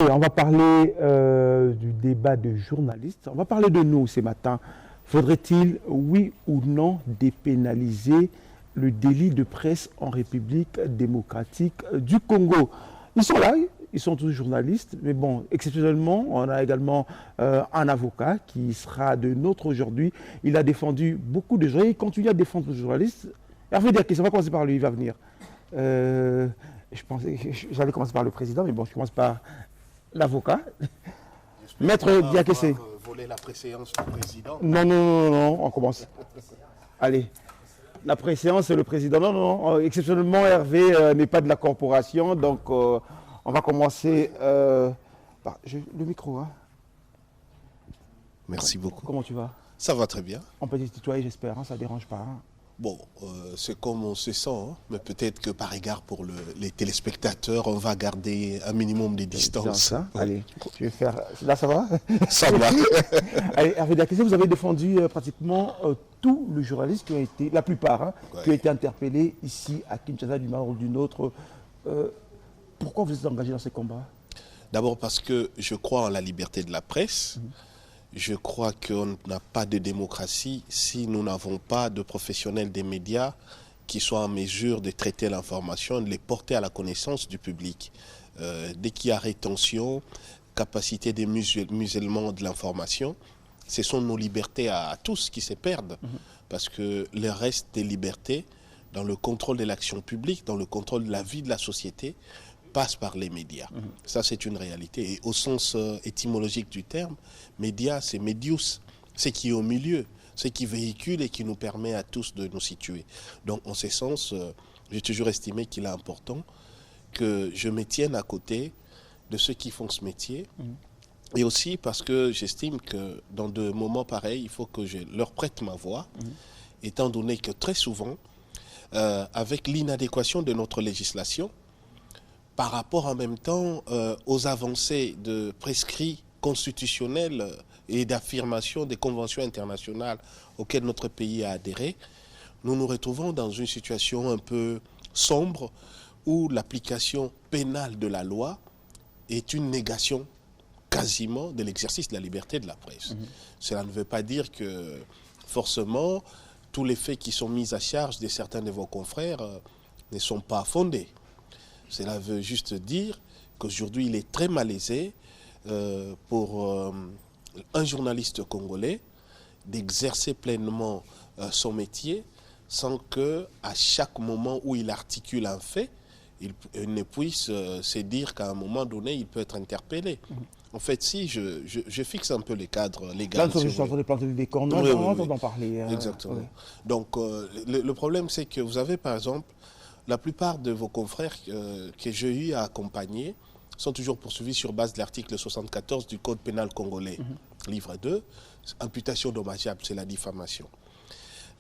Et on va parler du débat de journalistes. On va parler de nous ce matin. Faudrait-il, oui ou non, dépénaliser le délit de presse en République démocratique du Congo? Ils sont là, ils sont tous journalistes, mais bon, exceptionnellement, on a également un avocat qui sera de nôtre aujourd'hui. Il a défendu beaucoup de journalistes, il continue à défendre les journalistes. Hervé Diakité, on va commencer par lui, il va venir. Je pensais, j'allais commencer par le président, mais bon, je commence par l'avocat. Maître Diakité. Voler la préséance du président. Non, non, non, non, on commence. Allez. La préséance, c'est le président. Non, non, non. Exceptionnellement, Hervé n'est pas de la corporation, donc on va commencer par le micro. Hein. Merci beaucoup. Comment tu vas? Ça va très bien. On peut se tutoyer, j'espère, hein, ça ne dérange pas. Hein. Bon, c'est comme on se sent, hein, mais peut-être que par égard pour les téléspectateurs, on va garder un minimum de distance. Hein. Ouais. Allez, tu veux faire... Là, ça va? Ça va. Allez, Hervé Diakité, vous avez défendu pratiquement tous les journalistes qui ont été, la plupart, hein, ouais, qui ont été interpellés ici à Kinshasa d'une manière ou d'une autre. Pourquoi vous êtes engagé dans ces combats? D'abord parce que je crois en la liberté de la presse. Je crois qu'on n'a pas de démocratie si nous n'avons pas de professionnels des médias qui soient en mesure de traiter l'information, de les porter à la connaissance du public. Dès qu'il y a rétention, capacité de musellement de l'information, ce sont nos libertés à tous qui se perdent. Parce que le reste des libertés, dans le contrôle de l'action publique, dans le contrôle de la vie de la société, passe par les médias. Ça, c'est une réalité. Et au sens étymologique du terme, média, c'est medius, c'est qui est au milieu, c'est qui véhicule et qui nous permet à tous de nous situer. Donc, en ce sens, j'ai toujours estimé qu'il est important que je me tienne à côté de ceux qui font ce métier. Et aussi parce que j'estime que dans de moments pareils, il faut que je leur prête ma voix, étant donné que très souvent, avec l'inadéquation de notre législation, par rapport en même temps aux avancées de prescrits constitutionnels et d'affirmation des conventions internationales auxquelles notre pays a adhéré, nous nous retrouvons dans une situation un peu sombre où l'application pénale de la loi est une négation quasiment de l'exercice de la liberté de la presse. Cela ne veut pas dire que forcément tous les faits qui sont mis à charge de certains de vos confrères ne sont pas fondés. Cela veut juste dire qu'aujourd'hui, il est très malaisé pour un journaliste congolais d'exercer pleinement son métier sans que, à chaque moment où il articule un fait, il ne puisse se dire qu'à un moment donné, il peut être interpellé. En fait, si je fixe un peu les cadres légaux. Là, je suis en train de planter des décors, on entend en parler. Exactement. Oui. Donc, le problème, c'est que vous avez, par exemple, la plupart de vos confrères que j'ai eu à accompagner sont toujours poursuivis sur base de l'article 74 du Code pénal congolais. Livre 2, imputation dommageable, c'est la diffamation.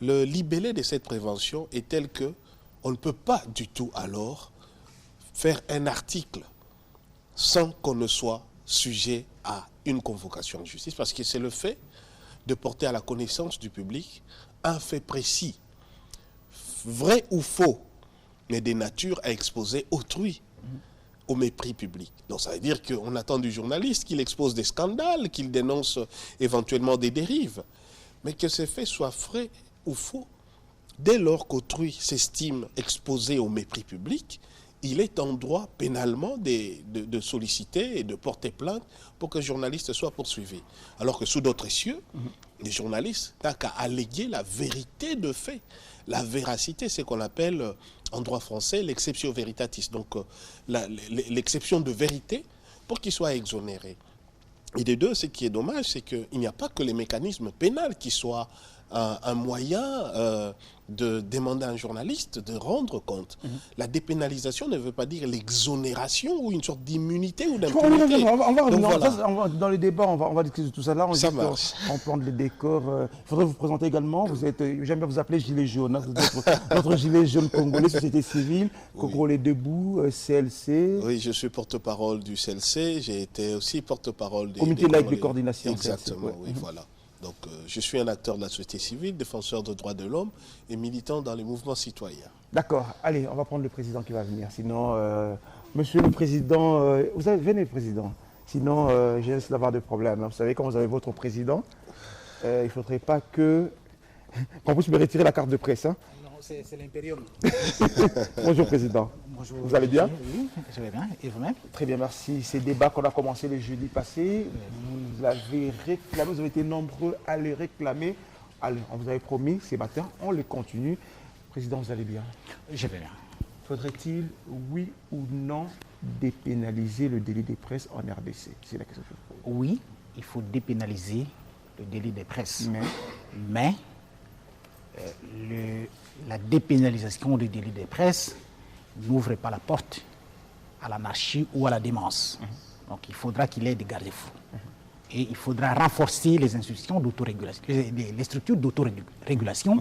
Le libellé de cette prévention est tel que on ne peut pas du tout alors faire un article sans qu'on ne soit sujet à une convocation en justice, parce que c'est le fait de porter à la connaissance du public un fait précis, vrai ou faux, mais des natures à exposer autrui au mépris public. Donc ça veut dire qu'on attend du journaliste qu'il expose des scandales, qu'il dénonce éventuellement des dérives, mais que ces faits soient vrais ou faux. Dès lors qu'autrui s'estime exposé au mépris public, il est en droit pénalement de solliciter et de porter plainte pour que le journaliste soit poursuivi. Alors que sous d'autres cieux, les journalistes n'ont qu'à alléguer la vérité de fait. La véracité, c'est ce qu'on appelle en droit français l'exceptio veritatis, donc l'exception de vérité pour qu'il soit exonéré. Et de deux, ce qui est dommage, c'est qu'il n'y a pas que les mécanismes pénals qui soient un moyen de demander à un journaliste de rendre compte. La dépénalisation ne veut pas dire l'exonération ou une sorte d'immunité ou d'impunité. On va dans les débats, on va discuter de tout ça là. On plante les décors. Il faudrait vous présenter également. Vous êtes, j'aime bien vous appeler gilet jaune. Hein. Vous êtes notre gilet jaune congolais, société civile, Congolais debout, CLC. Oui, je suis porte-parole du CLC. J'ai été aussi porte-parole du comité laïque de coordination. Exactement, oui, voilà. Donc, je suis un acteur de la société civile, défenseur des droits de l'homme et militant dans les mouvements citoyens. D'accord. Allez, on va prendre le président qui va venir. Sinon, monsieur le président, venez, président. Sinon, je risque d'avoir des problèmes. Vous savez, quand vous avez votre président, il ne faudrait pas qu'on puisse me retirer la carte de presse. Hein. Non, c'est l'impérium. Bonjour, Président. Bonjour. Vous allez bien? Oui, je vais bien. Et vous-même? Très bien, merci. Ces débats qu'on a commencé le jeudi passé, vous l'avez réclamé, vous avez été nombreux à les réclamer. Allez, on vous avait promis ce matin, on les continue. Président, vous allez bien? Je vais bien. Faudrait-il, oui ou non, dépénaliser le délit de presse en RDC? C'est la question que je pose. Oui, il faut dépénaliser le délit de presse. Mais la dépénalisation du délit de presse n'ouvre pas la porte à l'anarchie ou à la démence. Donc il faudra qu'il y ait des garde-fous. Et il faudra renforcer les institutions d'autorégulation, les structures d'autorégulation,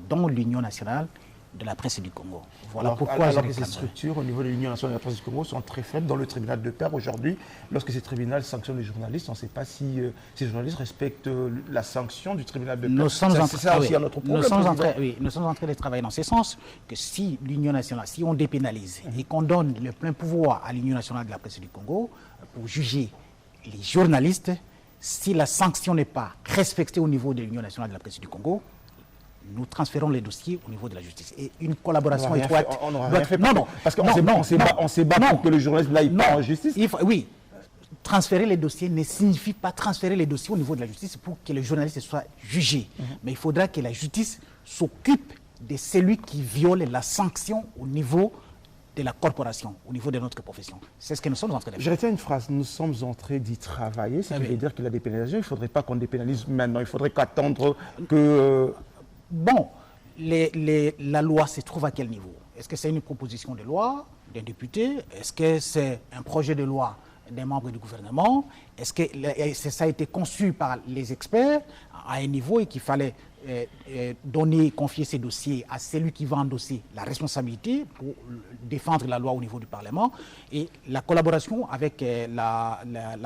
dont l'Union nationale de la presse du Congo. Voilà pourquoi je que ces structures au niveau de l'Union nationale de la presse du Congo sont très faibles dans le tribunal de paix. Aujourd'hui, lorsque ces tribunaux sanctionnent les journalistes, on ne sait pas si ces journalistes respectent la sanction du tribunal de paix. Nous sommes c'est ça aussi notre problème. Nous sommes en train de travailler dans ce sens, que si l'Union nationale, si on dépénalise et qu'on donne le plein pouvoir à l'Union nationale de la presse du Congo pour juger les journalistes, si la sanction n'est pas respectée au niveau de l'Union nationale de la presse du Congo, nous transférons les dossiers au niveau de la justice. Et une collaboration étroite... On n'aura rien fait. Non, parce qu'on s'est battu pour que le journaliste n'aille pas en justice. Oui, transférer les dossiers ne signifie pas transférer les dossiers au niveau de la justice pour que le journaliste soit jugé. Mais il faudra que la justice s'occupe de celui qui viole la sanction au niveau de la corporation, au niveau de notre profession. C'est ce que nous sommes en train de faire. Je retiens une phrase, nous sommes en train d'y travailler, ce qui veut dire que la dépénalisation, il ne faudrait pas qu'on dépénalise maintenant, il faudrait qu'attendre que... Bon, la loi se trouve à quel niveau? Est-ce que c'est une proposition de loi d'un député? Est-ce que c'est un projet de loi des membres du gouvernement? Est-ce que ça a été conçu par les experts à un niveau et qu'il fallait confier ces dossiers à celui qui va endosser la responsabilité pour défendre la loi au niveau du Parlement? Et la collaboration avec la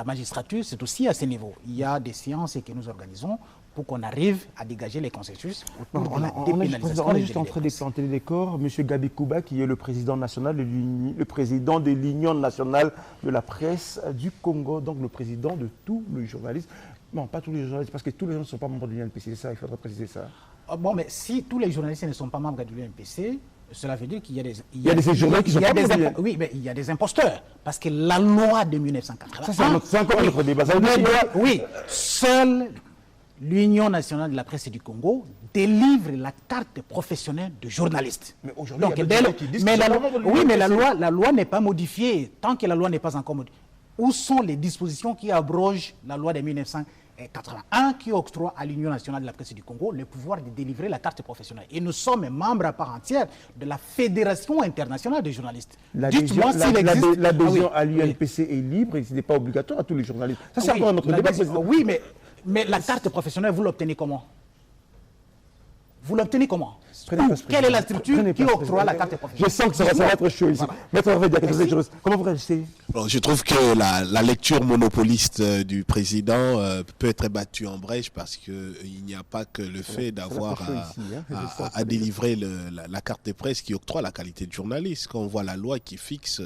magistrature, c'est aussi à ce niveau. Il y a des séances que nous organisons pour qu'on arrive à dégager les consensus autour de la dépénalisation. On est juste en train de planter les décors. Monsieur Gabi Kouba, qui est le président national, le président de l'Union nationale de la presse du Congo, donc le président de tous les journalistes. Non, pas tous les journalistes, parce que tous les gens ne sont pas membres de l'UNPC, c'est ça, il faudrait préciser ça. Bon, mais si tous les journalistes ne sont pas membres de l'UNPC, cela veut dire qu'il y a des... Il y a des journalistes qui sont pas membres. Oui, mais il y a des imposteurs. Parce que la loi de 1980... Ça, c'est encore un autre débat. Oui, seule l'Union nationale de la presse du Congo délivre la carte professionnelle de journaliste. Mais aujourd'hui, il y a des gens qui disent la loi n'est pas modifiée. Tant que la loi n'est pas encore modifiée. Où sont les dispositions qui abrogent la loi de 1981 qui octroie à l'Union nationale de la presse du Congo le pouvoir de délivrer la carte professionnelle? Et nous sommes membres à part entière de la Fédération internationale des journalistes. Dites-moi s'il existe... L'adhésion à l'UNPC est libre et ce n'est pas obligatoire à tous les journalistes. Ça, c'est encore un autre débat. Oui, mais la carte professionnelle, vous l'obtenez comment? Vous l'obtenez comment? Quelle est la structure qui octroie la carte professionnelle? Je sens que ça va être chaud ici. Maître Hervé Diakité, comment vous réagissez? Je trouve que la lecture monopoliste du président peut être battue en brèche parce qu'il n'y a pas que le fait d'avoir à délivrer la carte de presse qui octroie la qualité de journaliste. Quand on voit la loi qui fixe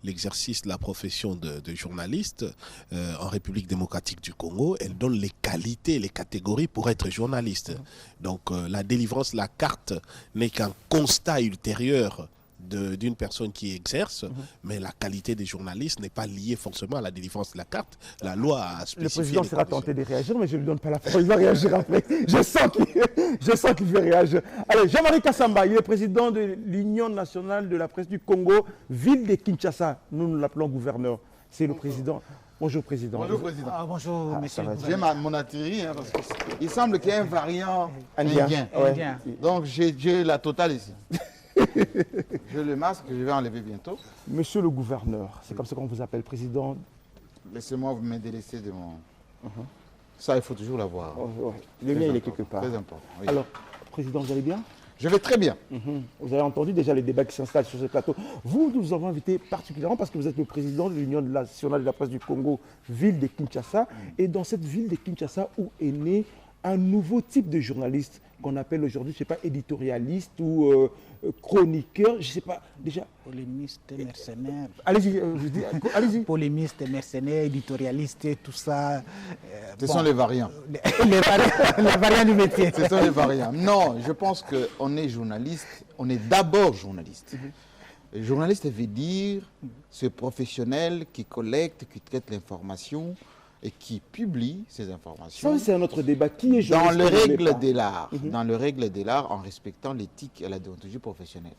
l'exercice de la profession de journaliste en République démocratique du Congo, elle donne les qualités, les catégories pour être journaliste. Donc la délivrance de la carte n'est qu'un constat ultérieur d'une personne qui exerce, mais la qualité des journalistes n'est pas liée forcément à la délivrance de la carte. La loi a spécifié. Le président sera tenté de réagir, mais je ne lui donne pas la parole. Il va réagir après. Je sens qu'il veut réagir. Allez, Jean-Marie Kassamba, il est président de l'Union nationale de la presse du Congo, ville de Kinshasa. Nous l'appelons gouverneur. C'est le président. Bonjour, Président. Bonjour, Président. Bonjour, monsieur. J'ai mon atterri, parce qu'il semble qu'il y ait un variant indien. Indien. Donc, j'ai la totale ici. J'ai le masque que je vais enlever bientôt. Monsieur le gouverneur, c'est comme ça qu'on vous appelle, président. Laissez-moi vous me délaisser de mon... Ça, il faut toujours l'avoir. Le mien, il est quelque part. Très important. Oui. Alors, Président, vous allez bien? Je vais très bien. Vous avez entendu déjà les débats qui s'installent sur ce plateau. Vous, nous avons invité particulièrement parce que vous êtes le président de l'Union nationale de la presse du Congo, ville de Kinshasa. Et dans cette ville de Kinshasa où est né un nouveau type de journaliste qu'on appelle aujourd'hui, je ne sais pas, éditorialiste ou chroniqueur, je ne sais pas, déjà. Polémiste, mercenaire. Allez-y, allez-y. Polémiste, mercenaire, éditorialiste, tout ça. Ce sont les variants. Les variants du métier. Ce sont les variants. Non, je pense qu'on est journaliste, on est d'abord journaliste. Journaliste veut dire ce professionnel qui collecte, qui traite l'information et qui publie ces informations. Ça, c'est un autre débat. Qui est dans journaliste les règles de l'art, dans les règles de l'art, en respectant l'éthique et la déontologie professionnelle.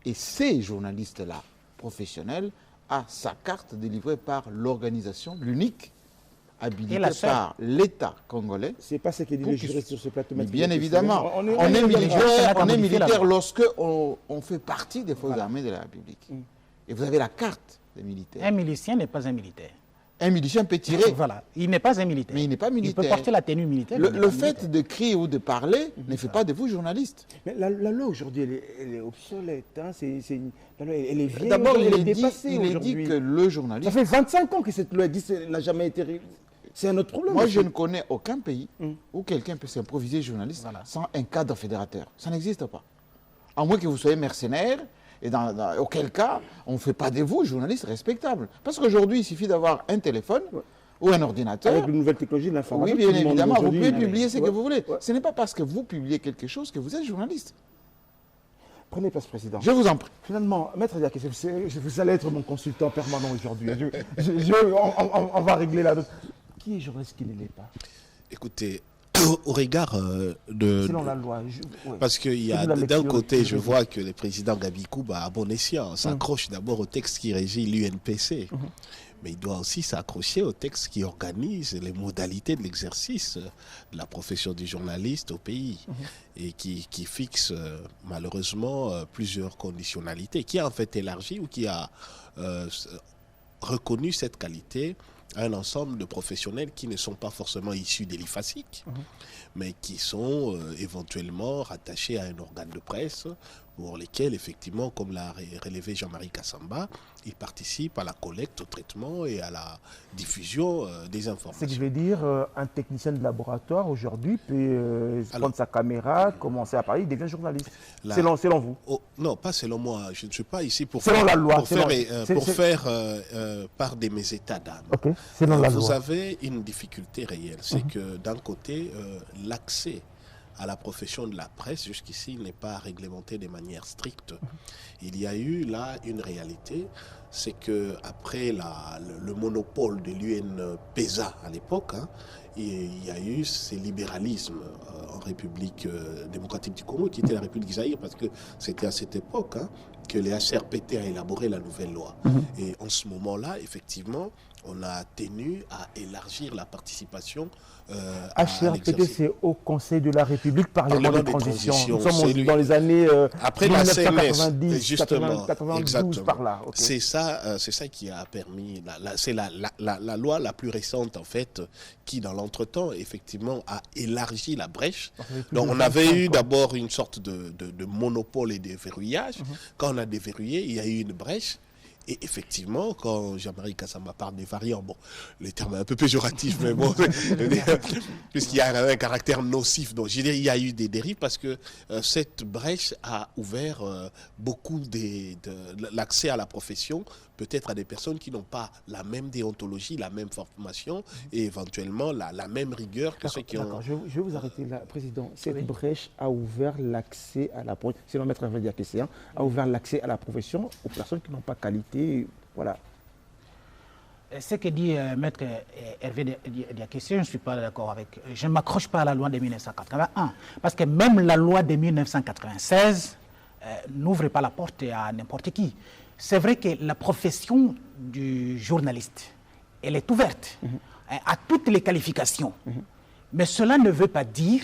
Et ces journalistes-là, professionnels, a sa carte délivrée par l'organisation, l'unique, habilitée par l'État congolais. C'est pas ce qui est dit les juristes sur ce plateau. Mais bien évidemment, on est militaire lorsque on fait partie des forces armées de la République. Et vous avez la carte des militaires. Un milicien n'est pas un militaire. Un milicien peut tirer. Voilà, il n'est pas un militaire. Mais il n'est pas militaire. Il peut porter la tenue militaire. Le fait de crier ou de parler ne fait pas de vous journaliste. Mais la loi aujourd'hui, elle est obsolète. Hein. La loi, elle est vieille. D'abord, elle est dépassée aujourd'hui. Il est dit que le journaliste... Ça fait 25 ans que cette loi n'a jamais été... C'est un autre problème. Moi, je ne connais aucun pays où quelqu'un peut s'improviser journaliste sans un cadre fédérateur. Ça n'existe pas. À moins que vous soyez mercenaire, et auquel cas, on ne fait pas de vous journaliste respectable. Parce qu'aujourd'hui, il suffit d'avoir un téléphone ou un ordinateur. Avec de nouvelles technologies de l'information. Oui, bien évidemment, vous pouvez publier ce que vous voulez. Ce n'est pas parce que vous publiez quelque chose que vous êtes journaliste. Prenez place, Président. Je vous en prie. Finalement, Maître Diaké, vous allez être mon consultant permanent aujourd'hui. On va régler la... Qui est journaliste qui ne l'est pas? Écoutez, au regard de... Selon la loi. Parce qu'il y a d'un côté, je vois que le président Gabi Kouba, à bon escient, s'accroche d'abord au texte qui régit l'UNPC. Mais il doit aussi s'accrocher au texte qui organise les modalités de l'exercice de la profession du journaliste au pays et qui fixe malheureusement plusieurs conditionnalités, qui a en fait élargi ou qui a reconnu cette qualité à un ensemble de professionnels qui ne sont pas forcément issus des l'IFASIC, mais qui sont éventuellement rattachés à un organe de presse pour lesquels, effectivement, comme l'a relevé Jean-Marie Kassamba, ils participent à la collecte, au traitement et à la diffusion des informations. Ce qui veut dire un technicien de laboratoire aujourd'hui peut prendre sa caméra, commencer à parler, il devient journaliste. Selon vous? Non, pas selon moi. Je ne suis pas ici pour selon la loi, pour faire part de mes états d'âme. Okay. Selon la loi. Vous avez une difficulté réelle, c'est que d'un côté, l'accès à la profession de la presse, jusqu'ici, n'est pas réglementé de manière stricte. Il y a eu là une réalité, c'est qu'après le monopole de l'UNPESA à l'époque, il y a eu ces libéralismes en République démocratique du Congo, qui était la République Zaïre, parce que c'était à cette époque que les HRPT a élaboré la nouvelle loi. Et en ce moment-là, effectivement, on a tenu à élargir la participation HRPT, c'est au Conseil de la République, Parlement de transition. Nous sommes dans les années après 1990, justement, 92, par là. Okay. C'est ça qui a permis, c'est la loi la plus récente en fait, qui dans l'entretemps effectivement a élargi la brèche. Donc on avait eu d'abord une sorte de monopole et de verrouillage. Quand on a déverrouillé, il y a eu une brèche. Et effectivement, quand Jean-Marie Kassamba parle des variants, bon, le terme est un peu péjoratif, mais bon, puisqu'il y a un caractère nocif. Donc, je dirais, il y a eu des dérives parce que cette brèche a ouvert beaucoup de l'accès à la profession, peut-être à des personnes qui n'ont pas la même déontologie, la même formation et éventuellement la même rigueur que ceux qui ont... D'accord, je vais vous arrêter là, Président. Cette brèche a ouvert l'accès à la profession, selon Maître Diaké, a ouvert l'accès à la profession aux personnes qui n'ont pas qualité, voilà. Ce que dit Maître Hervé Diaké, je ne suis pas d'accord avec. Je ne m'accroche pas à la loi de 1981, parce que même la loi de 1996 n'ouvre pas la porte à n'importe qui. C'est vrai que la profession du journaliste, elle est ouverte à toutes les qualifications. Mais cela ne veut pas dire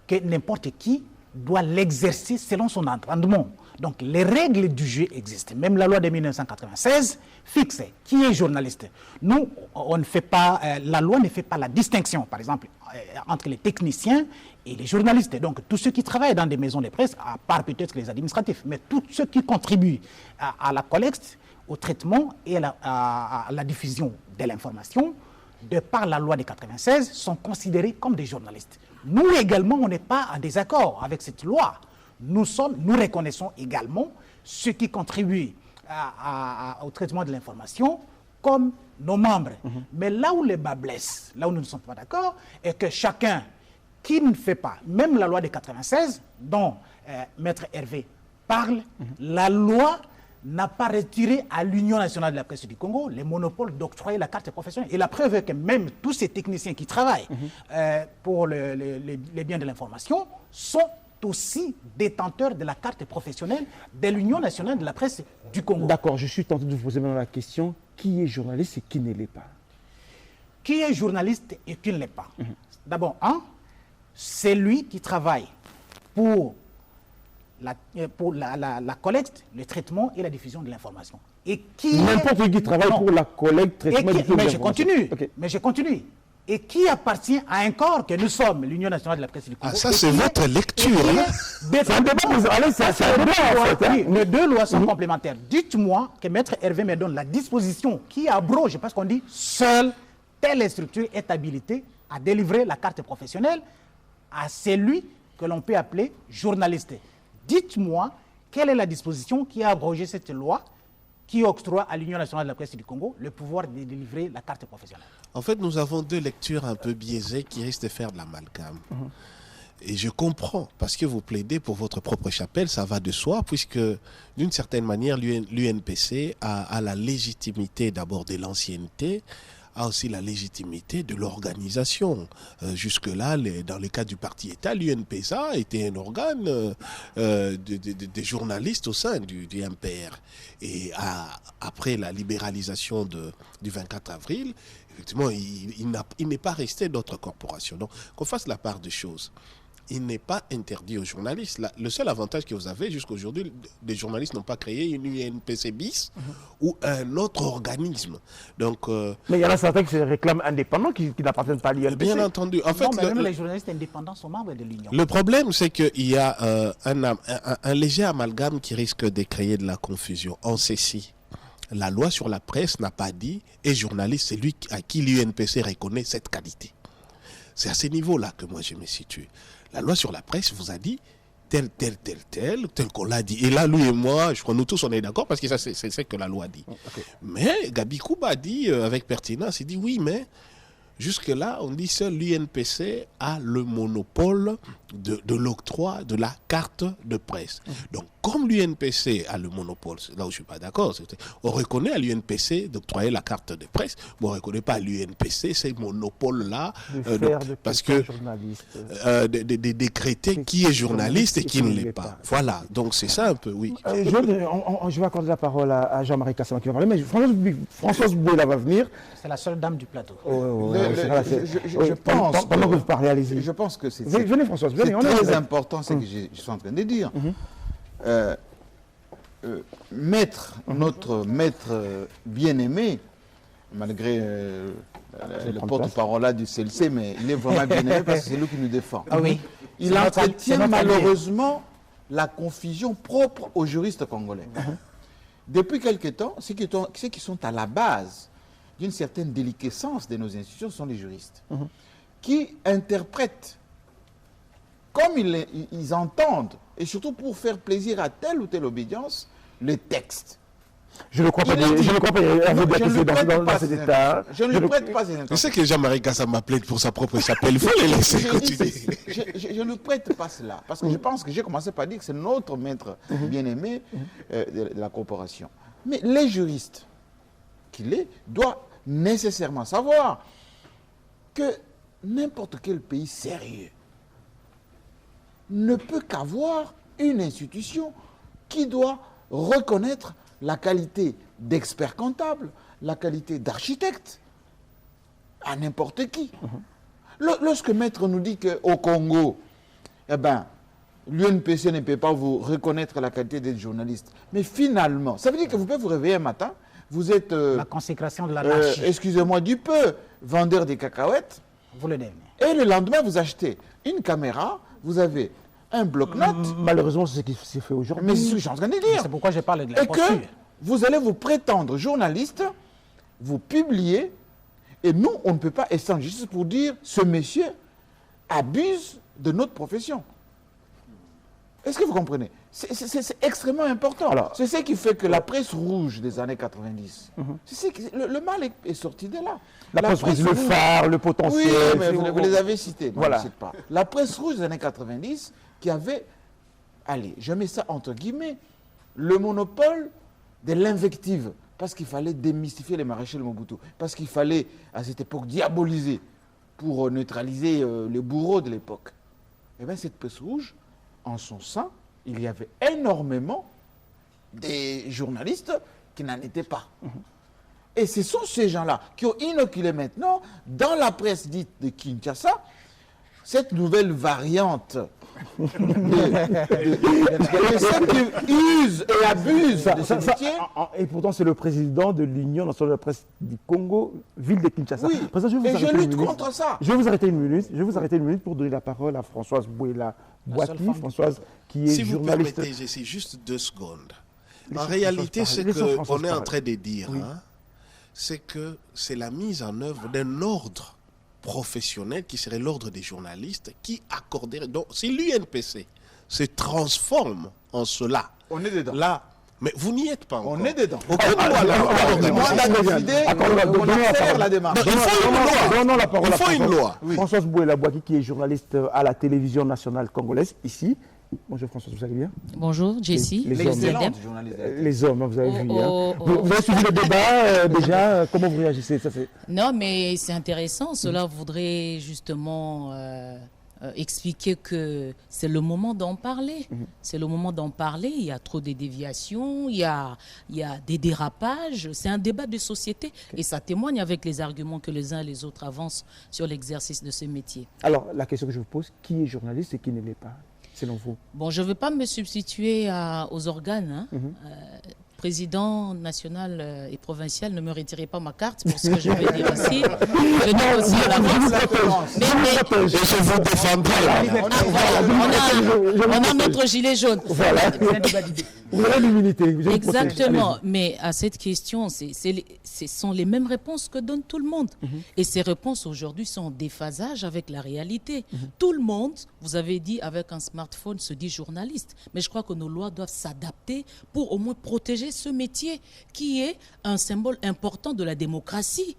que n'importe qui doit l'exercer selon son entendement. Donc les règles du jeu existent. Même la loi de 1996 fixe qui est journaliste. Nous, on ne fait pas, la loi ne fait pas la distinction, par exemple, entre les techniciens et les journalistes. Donc tous ceux qui travaillent dans des maisons de presse, à part peut-être les administratifs, mais tous ceux qui contribuent à la collecte, au traitement et à la diffusion de l'information, de par la loi de 96, sont considérés comme des journalistes. Nous également, on n'est pas en désaccord avec cette loi. Nous reconnaissons également ceux qui contribuent au traitement de l'information comme nos membres. Mais là où les bas blessent, là où nous ne sommes pas d'accord, est que chacun qui ne fait pas, même la loi de 96, dont Maître Hervé parle, la loi n'a pas retiré à l'Union nationale de la presse du Congo les monopoles d'octroyer la carte professionnelle. Et la preuve est que même tous ces techniciens qui travaillent pour les biens de l'information sont aussi détenteurs de la carte professionnelle de l'Union nationale de la presse du Congo. D'accord, je suis tenté de vous poser maintenant la question, qui est journaliste et qui ne l'est pas? Qui est journaliste et qui ne l'est pas? D'abord, c'est lui qui travaille pour la collecte, le traitement et la diffusion de l'information. Et qui n'importe qui travaille pour la collecte, traitement et diffusion de l'information. Mais je continue. Et qui appartient à un corps que nous sommes, l'Union nationale de la presse du Congo. Ah, ça, c'est votre lecture. C'est un débat, vous allez, c'est un débat. Les deux lois sont complémentaires. Dites-moi que Maître Hervé me donne la disposition qui abroge, parce qu'on dit seule telle structure est habilitée à délivrer la carte professionnelle à celui que l'on peut appeler journaliste. Dites-moi quelle est la disposition qui a abrogé cette loi qui octroie à l'Union nationale de la presse du Congo le pouvoir de délivrer la carte professionnelle. En fait, nous avons deux lectures un peu biaisées qui risquent de faire de l'amalgame. Et je comprends, parce que vous plaidez pour votre propre chapelle, ça va de soi, puisque d'une certaine manière, l'UNPC a la légitimité d'abord de l'ancienneté, a aussi la légitimité de l'organisation. Jusque-là, dans le cas du parti-État, l'UNPSA était un organe des journalistes au sein du MPR. Et après la libéralisation du 24 avril, effectivement, il n'est pas resté d'autres corporations. Donc, qu'on fasse la part des choses. Il n'est pas interdit aux journalistes. Le seul avantage que vous avez jusqu'à aujourd'hui, les journalistes n'ont pas créé une UNPC bis ou un autre organisme. Donc, mais il y en a certains qui se réclament indépendants, qui n'appartiennent pas à l'UNPC. Bien entendu. En fait, même les journalistes indépendants sont membres de l'Union. Le problème, c'est qu'il y a un léger amalgame qui risque de créer de la confusion. En ceci, la loi sur la presse n'a pas dit « et journaliste, c'est lui à qui l'UNPC reconnaît cette qualité ». C'est à ce niveau-là que moi je me situe. La loi sur la presse vous a dit tel qu'on l'a dit. Et là, lui et moi, je crois nous tous, on est d'accord parce que ça, c'est ce que la loi dit. Okay. Mais Gabi Kouba a dit avec pertinence, il dit oui, mais jusque-là, on dit seul l'UNPC a le monopole de l'octroi de la carte de presse. Donc, comme l'UNPC a le monopole, là où je ne suis pas d'accord, on reconnaît à l'UNPC d'octroyer la carte de presse, mais on ne reconnaît pas à l'UNPC ces monopoles-là, parce que de décréter qui est journaliste et qui ne l'est pas. Voilà, donc c'est ça un peu, oui. Je vais accorder la parole à Jean-Marie Kassama qui va parler, mais Françoise Bouela va venir. C'est la seule dame du plateau. Je pense. Pendant que vous parlez, allez-y. Je pense que c'est venez, Françoise, venez. C'est très important ce que je suis en train de dire. Notre maître bien-aimé, malgré le porte-parole du CLC, mais il est vraiment bien-aimé parce que c'est lui qui nous défend. Ah oui. Il entretient malheureusement la confusion propre aux juristes congolais. Depuis quelque temps, ceux qui sont à la base d'une certaine déliquescence de nos institutions sont les juristes, qui interprètent comme ils entendent, et surtout pour faire plaisir à telle ou telle obédience, les textes. Je ne crois pas. Je ne crois pas. Je ne prête pas ces intentions. Je sais que Jean-Marie Kassama plaide pour sa propre chapelle. Il faut les laisser continuer. Je ne prête pas cela. Parce que je pense que j'ai commencé par dire que c'est notre maître bien-aimé de la corporation. Mais les juristes qu'il est doivent nécessairement savoir que n'importe quel pays sérieux ne peut qu'avoir une institution qui doit reconnaître la qualité d'expert comptable, la qualité d'architecte à n'importe qui. Lorsque Maître nous dit qu'au Congo, l'UNPC ne peut pas vous reconnaître la qualité d'être journaliste, mais finalement, ça veut dire que vous pouvez vous réveiller un matin, vous êtes... la consécration de l'anarchie. Excusez-moi du peu, vendeur des cacahuètes. Vous le donnez. Et le lendemain, vous achetez une caméra, vous avez un bloc-notes. Malheureusement, c'est ce qui s'est fait aujourd'hui. Mais c'est ce que je suis en train de dire. C'est pourquoi je parle de la posture. Et que vous allez vous prétendre journaliste, vous publiez, Et nous, on ne peut pas être en justice pour dire ce monsieur abuse de notre profession. Est-ce que vous comprenez? C'est extrêmement important. C'est ce qui fait que la presse rouge des années 90, le mal est sorti de là. La presse rouge, le phare, le potentiel. Oui, mais vous les avez cités. Non, voilà. je ne cite pas. La presse rouge des années 90 qui avait, allez, je mets ça entre guillemets, le monopole de l'invective. Parce qu'il fallait démystifier les maréchals Mobutu. Parce qu'il fallait, à cette époque, diaboliser pour neutraliser les bourreaux de l'époque. Eh bien, cette presse rouge, en son sein, il y avait énormément des journalistes qui n'en étaient pas. Et ce sont ces gens-là qui ont inoculé maintenant, dans la presse dite de Kinshasa, cette nouvelle variante de ceux qui usent et abusent de ce métier. Et pourtant, c'est le président de l'Union nationale de la presse du Congo, ville de Kinshasa. Oui, et je lutte contre ça. Je vais vous arrêter une minute pour donner la parole à Françoise Bouela-Boati. Françoise, qui est journaliste. Si vous permettez, j'essaie juste 2 secondes. En réalité, ce qu'on est en train de dire, c'est que c'est la mise en œuvre d'un ordre professionnel qui serait l'ordre des journalistes qui accorderait. Donc, si l'UNPC se transforme en cela, on est dedans. Là, mais vous n'y êtes pas encore. On est dedans. Aucune loi n'a décidé, on accélère la démarche. Il faut une loi. Non, la parole. Il faut une loi. Françoise Bouela-Boati, qui est journaliste à la télévision nationale congolaise, ici. Bonjour Françoise, vous allez bien? Bonjour, Jessie. Les hommes, vous avez vu. Vous avez suivi le débat déjà, comment vous réagissez? Non, mais c'est intéressant. Cela voudrait justement expliquer que c'est le moment d'en parler. C'est le moment d'en parler. Il y a trop de déviations, il y a des dérapages. C'est un débat de société et ça témoigne avec les arguments que les uns et les autres avancent sur l'exercice de ce métier. Alors, la question que je vous pose, qui est journaliste et qui ne l'est pas, selon vous? Bon, je ne veux pas me substituer aux organes. Président national et provincial, ne me retirez pas ma carte pour ce que je vais dire ici. Je dis aussi à l'avance. Mais je vous défendrai là. On a notre gilet jaune. Voilà. Vous avez l'immunité. Exactement. Mais à cette question, ce sont les mêmes réponses que donne tout le monde. Et ces réponses aujourd'hui sont en déphasage avec la réalité. Tout le monde, vous avez dit, avec un smartphone, se dit journaliste. Mais je crois que nos lois doivent s'adapter pour au moins protéger ce métier qui est un symbole important de la démocratie.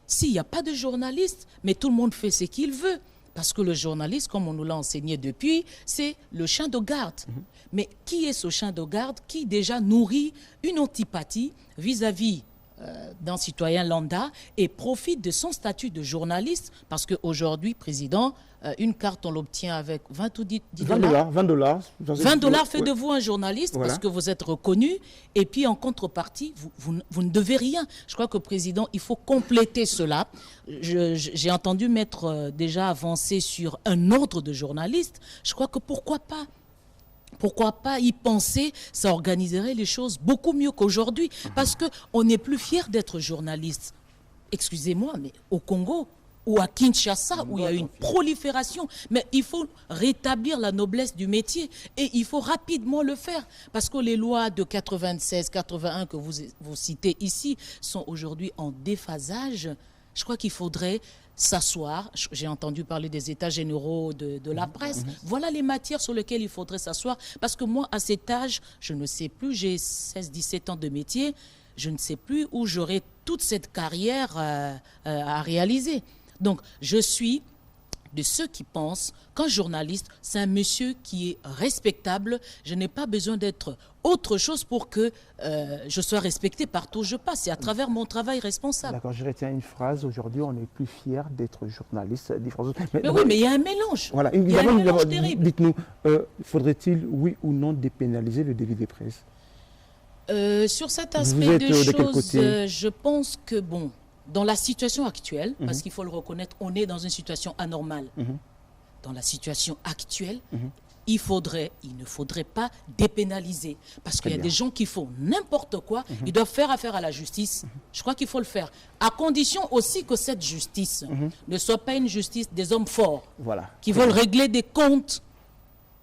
S'il n'y a pas de journaliste, mais tout le monde fait ce qu'il veut. Parce que le journaliste, comme on nous l'a enseigné depuis, c'est le chien de garde. Mais qui est ce chien de garde qui déjà nourrit une antipathie vis-à-vis d'un citoyen lambda et profite de son statut de journaliste? Parce qu'aujourd'hui, président, une carte, on l'obtient avec 20 ou 10 dollars. 20 dollars. 20 dollars fait de vous un journaliste parce que vous êtes reconnu. Et puis, en contrepartie, vous ne devez rien. Je crois que, président, il faut compléter cela. J'ai entendu mettre déjà avancé sur un ordre de journalistes. Je crois que pourquoi pas? Pourquoi pas y penser? Ça organiserait les choses beaucoup mieux qu'aujourd'hui. Parce qu'on n'est plus fiers d'être journaliste. Excusez-moi, mais au Congo ou à Kinshasa, où il y a une prolifération, mais il faut rétablir la noblesse du métier et il faut rapidement le faire. Parce que les lois de 96, 81 que vous citez ici sont aujourd'hui en déphasage. Je crois qu'il faudrait s'asseoir. J'ai entendu parler des états généraux de la presse. Voilà les matières sur lesquelles il faudrait s'asseoir. Parce que moi, à cet âge, je ne sais plus, j'ai 16-17 ans de métier, je ne sais plus où j'aurai toute cette carrière à réaliser. Donc, je suis de ceux qui pensent qu'un journaliste, c'est un monsieur qui est respectable. Je n'ai pas besoin d'être autre chose pour que je sois respecté partout où je passe. C'est à travers mon travail responsable. D'accord, je retiens une phrase. Aujourd'hui, on est plus fiers d'être journaliste. Mais oui, mais il y a un mélange. Voilà. Il y a un mélange terrible. Dites-nous, faudrait-il, oui ou non, dépénaliser le délit de presse? Sur cet aspect de choses, je pense que, bon, dans la situation actuelle, parce qu'il faut le reconnaître, on est dans une situation anormale. Dans la situation actuelle, il ne faudrait pas dépénaliser. Parce qu'il y a des gens qui font n'importe quoi, ils doivent faire affaire à la justice. Je crois qu'il faut le faire. À condition aussi que cette justice ne soit pas une justice des hommes forts, qui veulent régler des comptes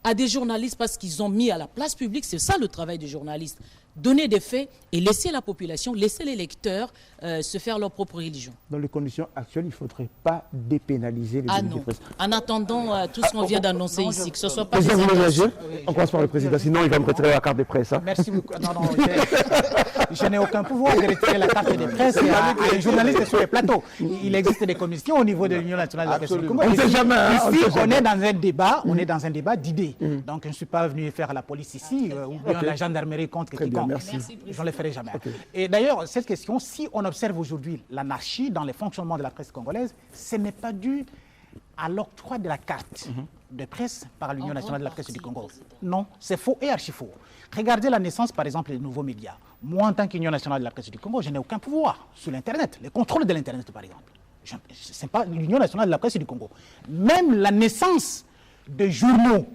à des journalistes parce qu'ils ont mis à la place publique. C'est ça le travail du journaliste. donner des faits et laisser la population, laisser les lecteurs se faire leur propre religion. Dans les conditions actuelles, il ne faudrait pas dépénaliser le délit de presse. En attendant tout ce qu'on vient d'annoncer ici, que ce soit pas... Président, vous voulez réagir? On commence par le président, sinon il va me retirer la carte de presse. Hein. Merci beaucoup. Non, je n'ai aucun pouvoir de retirer la carte de presse à les journalistes sur les plateaux. Il existe des commissions au niveau de l'Union nationale de la presse du Congo. On ne sait jamais. Ici, on est dans un débat, d'idées. Donc, je ne suis pas venu faire la police ici, ou bien la gendarmerie contre quiconque. Je ne le ferai jamais. Et d'ailleurs, cette question, si on observe aujourd'hui l'anarchie dans les fonctionnements de la presse congolaise, ce n'est pas dû à l'octroi de la carte de presse par l'Union nationale de la presse du Congo. Non, c'est faux et archi-faux. Regardez la naissance, par exemple, des nouveaux médias. Moi, en tant qu'Union nationale de la presse du Congo, je n'ai aucun pouvoir sur l'Internet, le contrôle de l'Internet, par exemple. Ce n'est pas l'Union nationale de la presse du Congo. Même la naissance des journaux,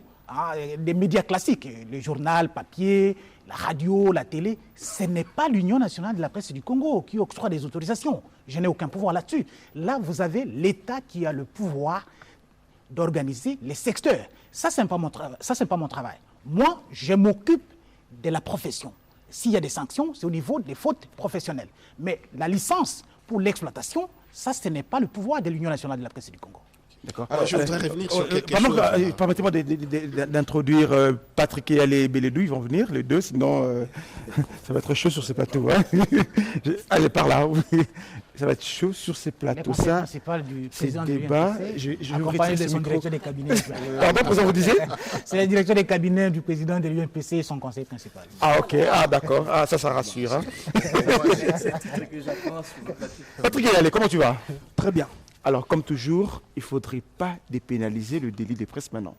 des médias classiques, le journal, papier, la radio, la télé, ce n'est pas l'Union nationale de la presse du Congo qui octroie des autorisations. Je n'ai aucun pouvoir là-dessus. Là, vous avez l'État qui a le pouvoir d'organiser les secteurs. Ça, ce n'est pas mon travail. Moi, je m'occupe de la profession. S'il y a des sanctions, c'est au niveau des fautes professionnelles. Mais la licence pour l'exploitation, ça, ce n'est pas le pouvoir de l'Union nationale de la presse du Congo. D'accord. Alors, je voudrais revenir sur quelque chose. Permettez-moi d'introduire Patrick et Ali Beledou, ils vont venir, les deux, sinon ça va être chaud sur ces plateaux. Hein. Allez, par là. Ça va être chaud sur ces plateaux. Ça, c'est débat. Je accompagné de son directeur des cabinets. Pardon, président, vous disiez? C'est le directeur des cabinets du président de l'UNPC et son conseil principal. Ah, ok. Ah, d'accord. Ah, ça rassure. Hein. Patrick et Ali, comment tu vas? Très bien. Alors, comme toujours, il ne faudrait pas dépénaliser le délit de presse maintenant.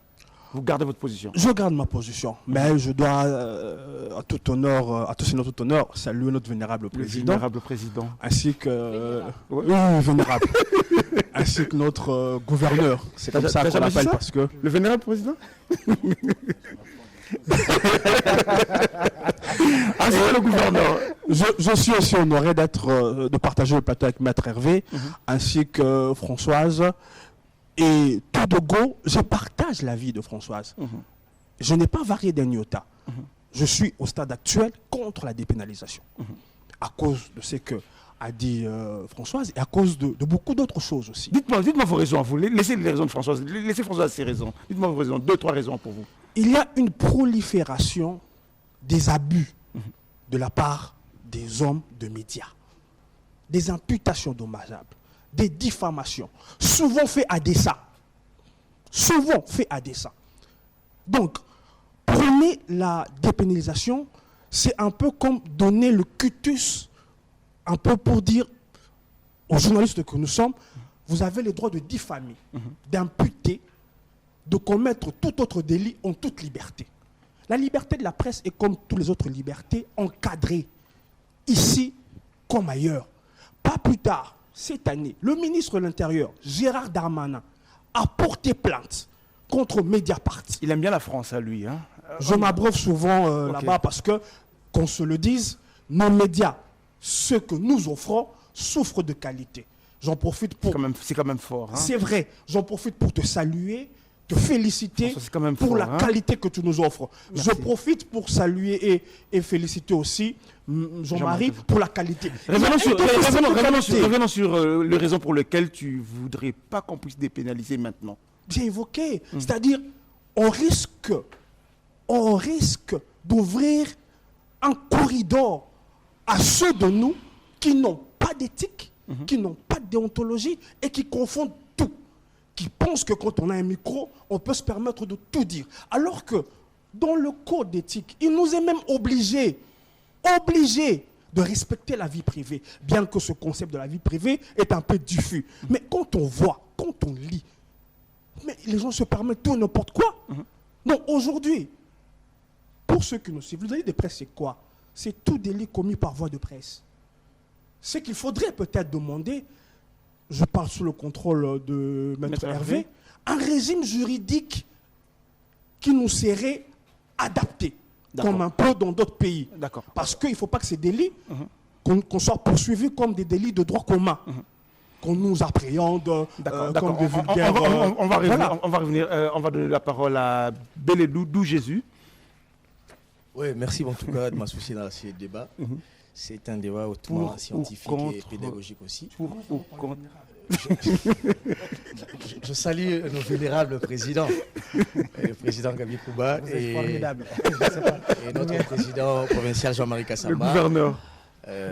Vous gardez votre position? Je garde ma position, mais je dois, à tout honneur, à tous et tout honneur, saluer notre vénérable président. Le vénérable président. Ainsi que... Oui, vénérable. Ainsi que notre gouverneur. C'est comme ça qu'on l'appelle parce que... Le vénérable président? Ah, c'est le gouverneur. Je suis aussi honoré de partager le plateau avec Maître Hervé, ainsi que Françoise. Et tout de go, je partage l'avis de Françoise. Je n'ai pas varié d'un iota. Je suis au stade actuel contre la dépénalisation. À cause de ce que a dit Françoise et à cause de beaucoup d'autres choses aussi. Dites-moi vos raisons à vous. Laissez les raisons de Françoise. Laissez Françoise ses raisons. Dites-moi vos raisons. 2, 3 raisons pour vous. Il y a une prolifération des abus de la part des hommes de médias. Des imputations dommageables, des diffamations, souvent faites à dessein. Souvent faites à dessein. Donc, prenez la dépénalisation, c'est un peu comme donner le cutus, un peu pour dire aux journalistes que nous sommes, vous avez le droit de diffamer, d'imputer, de commettre tout autre délit en toute liberté. La liberté de la presse est comme toutes les autres libertés encadrée, ici comme ailleurs. Pas plus tard, cette année, le ministre de l'Intérieur, Gérard Darmanin, a porté plainte contre Mediapart. Il aime bien la France à lui. Hein. Je m'abreuve souvent là-bas parce que, qu'on se le dise, nos médias, ce que nous offrons, souffrent de qualité. J'en profite pour... C'est quand même fort. Hein. C'est vrai. J'en profite pour te saluer, te féliciter pour la qualité que tu nous offres. Merci. Je profite pour saluer et féliciter aussi Jean-Marie pour la qualité. Revenons sur les raisons pour lesquelles tu ne voudrais pas qu'on puisse dépénaliser maintenant. Bien évoqué. C'est-à-dire, on risque d'ouvrir un corridor à ceux de nous qui n'ont pas d'éthique, qui n'ont pas de déontologie et qui confondent tout. Qui pensent que quand on a un micro, on peut se permettre de tout dire. Alors que dans le code d'éthique, il nous est même obligé de respecter la vie privée, bien que ce concept de la vie privée est un peu diffus. Mais quand on voit, quand on lit, mais les gens se permettent tout et n'importe quoi. Donc aujourd'hui, pour ceux qui nous suivent, le délit de presse, c'est quoi? C'est tout délit commis par voie de presse. Ce qu'il faudrait peut-être demander, je parle sous le contrôle de Maître Hervé, un régime juridique qui nous serait adapté, comme un peu dans d'autres pays. Parce qu'il ne faut pas que ces délits, qu'on soit poursuivis comme des délits de droit commun, qu'on nous appréhende comme des vulgaires... On va revenir, on va donner la parole à Beledou Jésus. Oui, merci en tout cas de m'associer dans ce débat. C'est un débat hautement scientifique et pédagogique aussi. Pour ou contre. Je salue nos vénérables présidents, le président Gabi Kouba et notre président provincial Jean-Marie Kassamba, le gouverneur.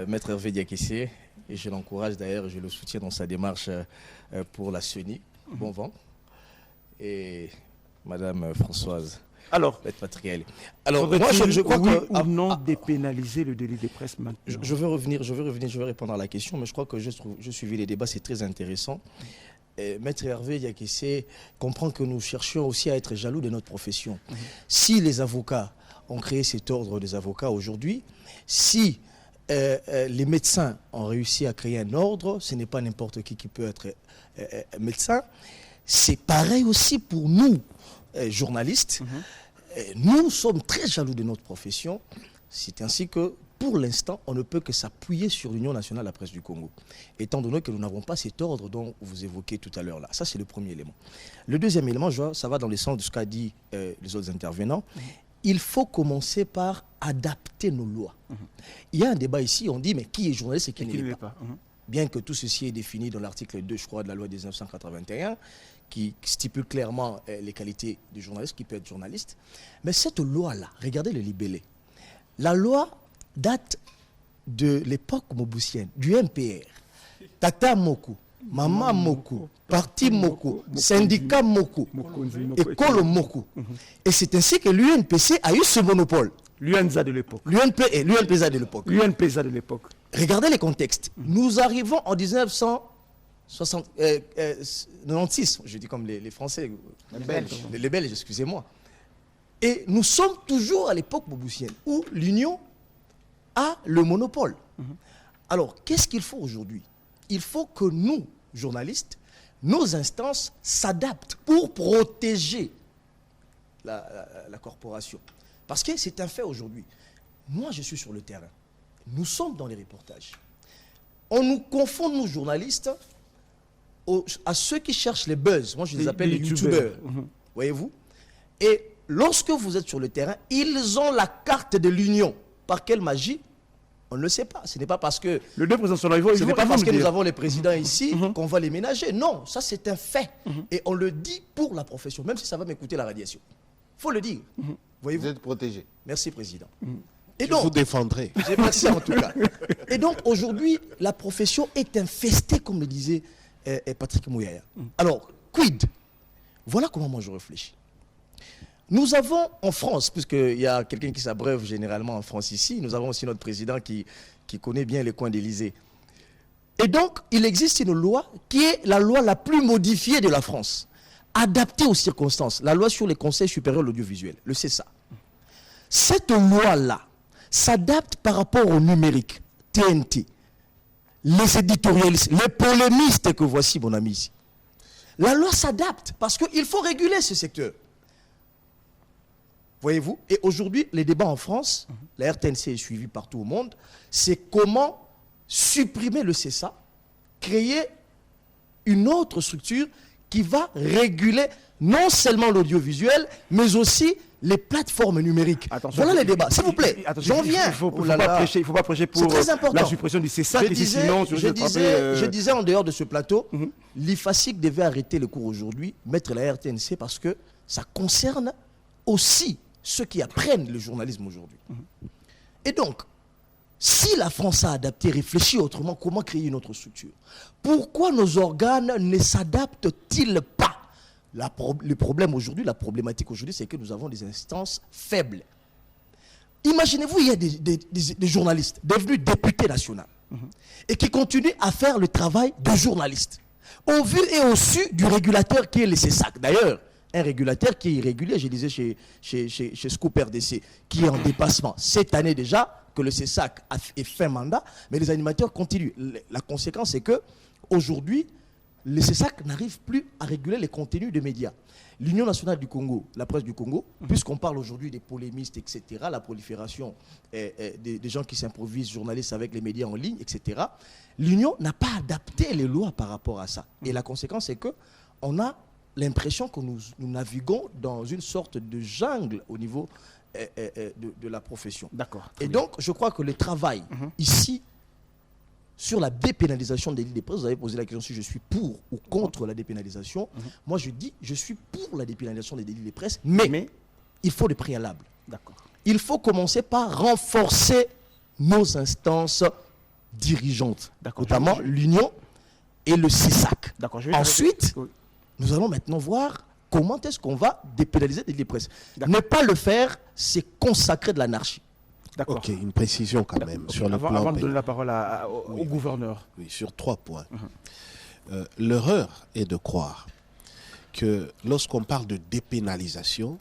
Maître Hervé Diakissé, et je l'encourage d'ailleurs, je le soutiens dans sa démarche pour la CENI. Bon vent. Et Madame Françoise. Alors, moi, je crois oui que ou non dépénaliser le délit de presse maintenant. Je veux revenir, je vais répondre à la question, mais je crois que je suivi les débats, c'est très intéressant. Maître Hervé Diakissé comprend que nous cherchions aussi à être jaloux de notre profession. Si les avocats ont créé cet ordre des avocats aujourd'hui, si les médecins ont réussi à créer un ordre, ce n'est pas n'importe qui peut être médecin, c'est pareil aussi pour nous, journalistes. Nous sommes très jaloux de notre profession. C'est ainsi que, pour l'instant, on ne peut que s'appuyer sur l'Union nationale de la presse du Congo, étant donné que nous n'avons pas cet ordre dont vous évoquez tout à l'heure là. Ça, c'est le premier élément. Le deuxième élément, ça va dans le sens de ce qu'a dit les autres intervenants. Il faut commencer par adapter nos lois. Il y a un débat ici, on dit, mais qui est journaliste et qui ne l'est pas. Bien que tout ceci est défini dans l'article 2, je crois, de la loi de 1981, qui stipule clairement les qualités du journaliste, qui peut être journaliste. Mais cette loi-là, regardez le libellé. La loi date de l'époque mobusienne, du MPR. Tata Moku, Maman Moku, Parti Moku, Syndicat Moku, École Moku. Et c'est ainsi que l'UNPC a eu ce monopole. L'UNPSA de l'époque. L'UNPSA de l'époque. L'UNPSA de l'époque. Regardez les contextes. Nous arrivons en 1996, je dis comme les Français, les Belges, excusez-moi. Et nous sommes toujours à l'époque mobusienne, où l'Union a le monopole. Alors, qu'est-ce qu'il faut aujourd'hui? Il faut que nous, journalistes, nos instances s'adaptent pour protéger la corporation. Parce que c'est un fait aujourd'hui. Moi, je suis sur le terrain. Nous sommes dans les reportages. On nous confond, nous, journalistes, à ceux qui cherchent les buzz. Moi, je les appelle les youtubeurs. Voyez-vous? Et lorsque vous êtes sur le terrain, ils ont la carte de l'Union. Par quelle magie? On ne le sait pas. Ce n'est pas parce que... Le deux présidents sont là. Ce n'est pas parce que nous avons les présidents ici qu'on va les ménager. Non, ça c'est un fait. Et on le dit pour la profession, même si ça va m'écouter la radiation. Il faut le dire. Voyez-vous? Vous êtes protégé. Merci, Président. Et donc, je vous défendrai. J'ai pas ça en tout cas. Et donc aujourd'hui, la profession est infestée, comme le disait Patrick Mouyaya. Alors, quid? Voilà comment moi je réfléchis. Nous avons en France, puisqu'il y a quelqu'un qui s'abreuve généralement en France ici, nous avons aussi notre président qui connaît bien les coins d'Élysée. Et donc, il existe une loi qui est la loi la plus modifiée de la France, adaptée aux circonstances, la loi sur les conseils supérieurs de l'audiovisuel, le CESA. Cette loi-là s'adapte par rapport au numérique, TNT, les éditorialistes, les polémistes que voici, mon ami ici. La loi s'adapte parce qu'il faut réguler ce secteur. Voyez-vous? Et aujourd'hui, les débats en France, la RTNC est suivie partout au monde, c'est comment supprimer le CESA, créer une autre structure qui va réguler non seulement l'audiovisuel, mais aussi les plateformes numériques. Attention, voilà les débats. S'il vous plaît, j'en viens. Il ne faut pas prêcher pour la suppression du CESA. Je disais en dehors de ce plateau, l'IFASIC devait arrêter le cours aujourd'hui, mettre la RTNC, parce que ça concerne aussi ceux qui apprennent le journalisme aujourd'hui. Et donc, si la France a adapté, réfléchit autrement, comment créer une autre structure? Pourquoi nos organes ne s'adaptent-ils pas? Le problème aujourd'hui, la problématique aujourd'hui, c'est que nous avons des instances faibles. Imaginez-vous, il y a des journalistes devenus députés nationaux et qui continuent à faire le travail de journalistes, au vu et au su du régulateur qui est le CESAC. D'ailleurs, un régulateur qui est irrégulier, je disais chez Scoop RDC, qui est en dépassement. Cette année déjà, que le CESAC est fin mandat, mais les animateurs continuent. La conséquence, c'est que aujourd'hui, le CESAC n'arrive plus à réguler les contenus des médias. L'Union nationale du Congo, la presse du Congo, puisqu'on parle aujourd'hui des polémistes, etc., la prolifération des gens qui s'improvisent journalistes avec les médias en ligne, etc., l'Union n'a pas adapté les lois par rapport à ça. Et la conséquence, c'est qu'on a l'impression que nous naviguons dans une sorte de jungle au niveau de la profession. D'accord. Et donc, je crois que le travail ici, sur la dépénalisation des délits de presse, vous avez posé la question si je suis pour ou contre la dépénalisation. Moi, je dis, je suis pour la dépénalisation des délits de presse, mais il faut des préalables. D'accord. Il faut commencer par renforcer nos instances dirigeantes, notamment l'Union et le CESAC. Ensuite, nous allons maintenant voir comment est-ce qu'on va dépénaliser les délits de presse. Ne pas le faire, c'est consacrer de l'anarchie. D'accord. Ok, une précision quand même sur le plan avant de pénal. donner la parole au gouverneur. Oui, sur 3 points. L'erreur est de croire que lorsqu'on parle de dépénalisation,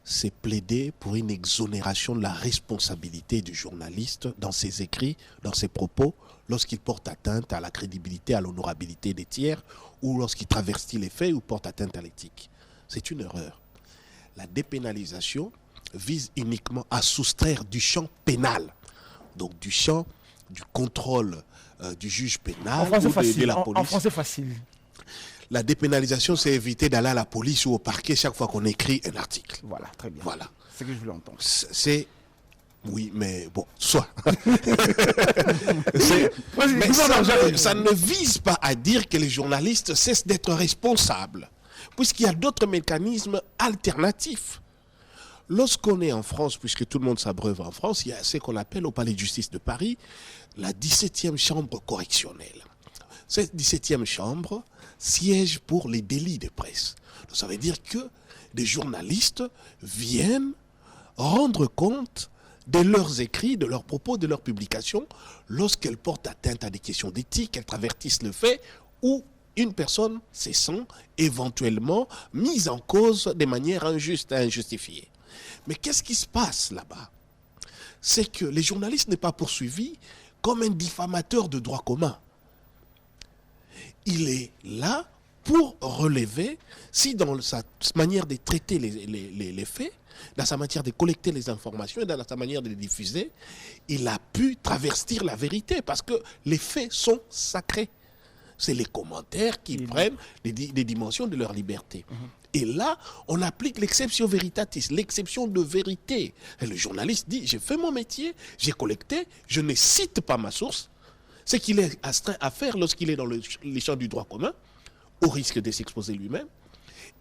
c'est plaider pour une exonération de la responsabilité du journaliste dans ses écrits, dans ses propos, lorsqu'il porte atteinte à la crédibilité, à l'honorabilité des tiers, ou lorsqu'il traverse les faits ou porte atteinte à l'éthique. C'est une erreur. La dépénalisation vise uniquement à soustraire du champ pénal, donc du champ du contrôle du juge pénal En français ou facile. de la police. En français facile. La dépénalisation, c'est éviter d'aller à la police ou au parquet chaque fois qu'on écrit un article. Voilà, très bien. Voilà. C'est ce que je voulais entendre. C'est... Oui, mais bon, soit. Mais ça ne vise pas à dire que les journalistes cessent d'être responsables, puisqu'il y a d'autres mécanismes alternatifs. Lorsqu'on est en France, puisque tout le monde s'abreuve en France, il y a ce qu'on appelle au Palais de justice de Paris la 17e chambre correctionnelle. Cette 17e chambre siège pour les délits de presse. Donc, ça veut dire que des journalistes viennent rendre compte de leurs écrits, de leurs propos, de leurs publications, lorsqu'elles portent atteinte à des questions d'éthique, qu'elles travertissent le fait, ou une personne se sent éventuellement mise en cause de manière injuste et injustifiée. Mais qu'est-ce qui se passe là-bas? C'est que les journalistes n'est pas poursuivi comme un diffamateur de droit commun. Il est là pour relever si dans sa manière de traiter les faits, dans sa manière de collecter les informations et dans sa manière de les diffuser, il a pu travestir la vérité parce que les faits sont sacrés. C'est les commentaires qui prennent des dimensions de leur liberté. Et là, on applique l'exception veritatis, l'exception de vérité. Et le journaliste dit, j'ai fait mon métier, j'ai collecté, je ne cite pas ma source. Ce qu'il est astreint à faire lorsqu'il est dans les champs du droit commun, au risque de s'exposer lui-même.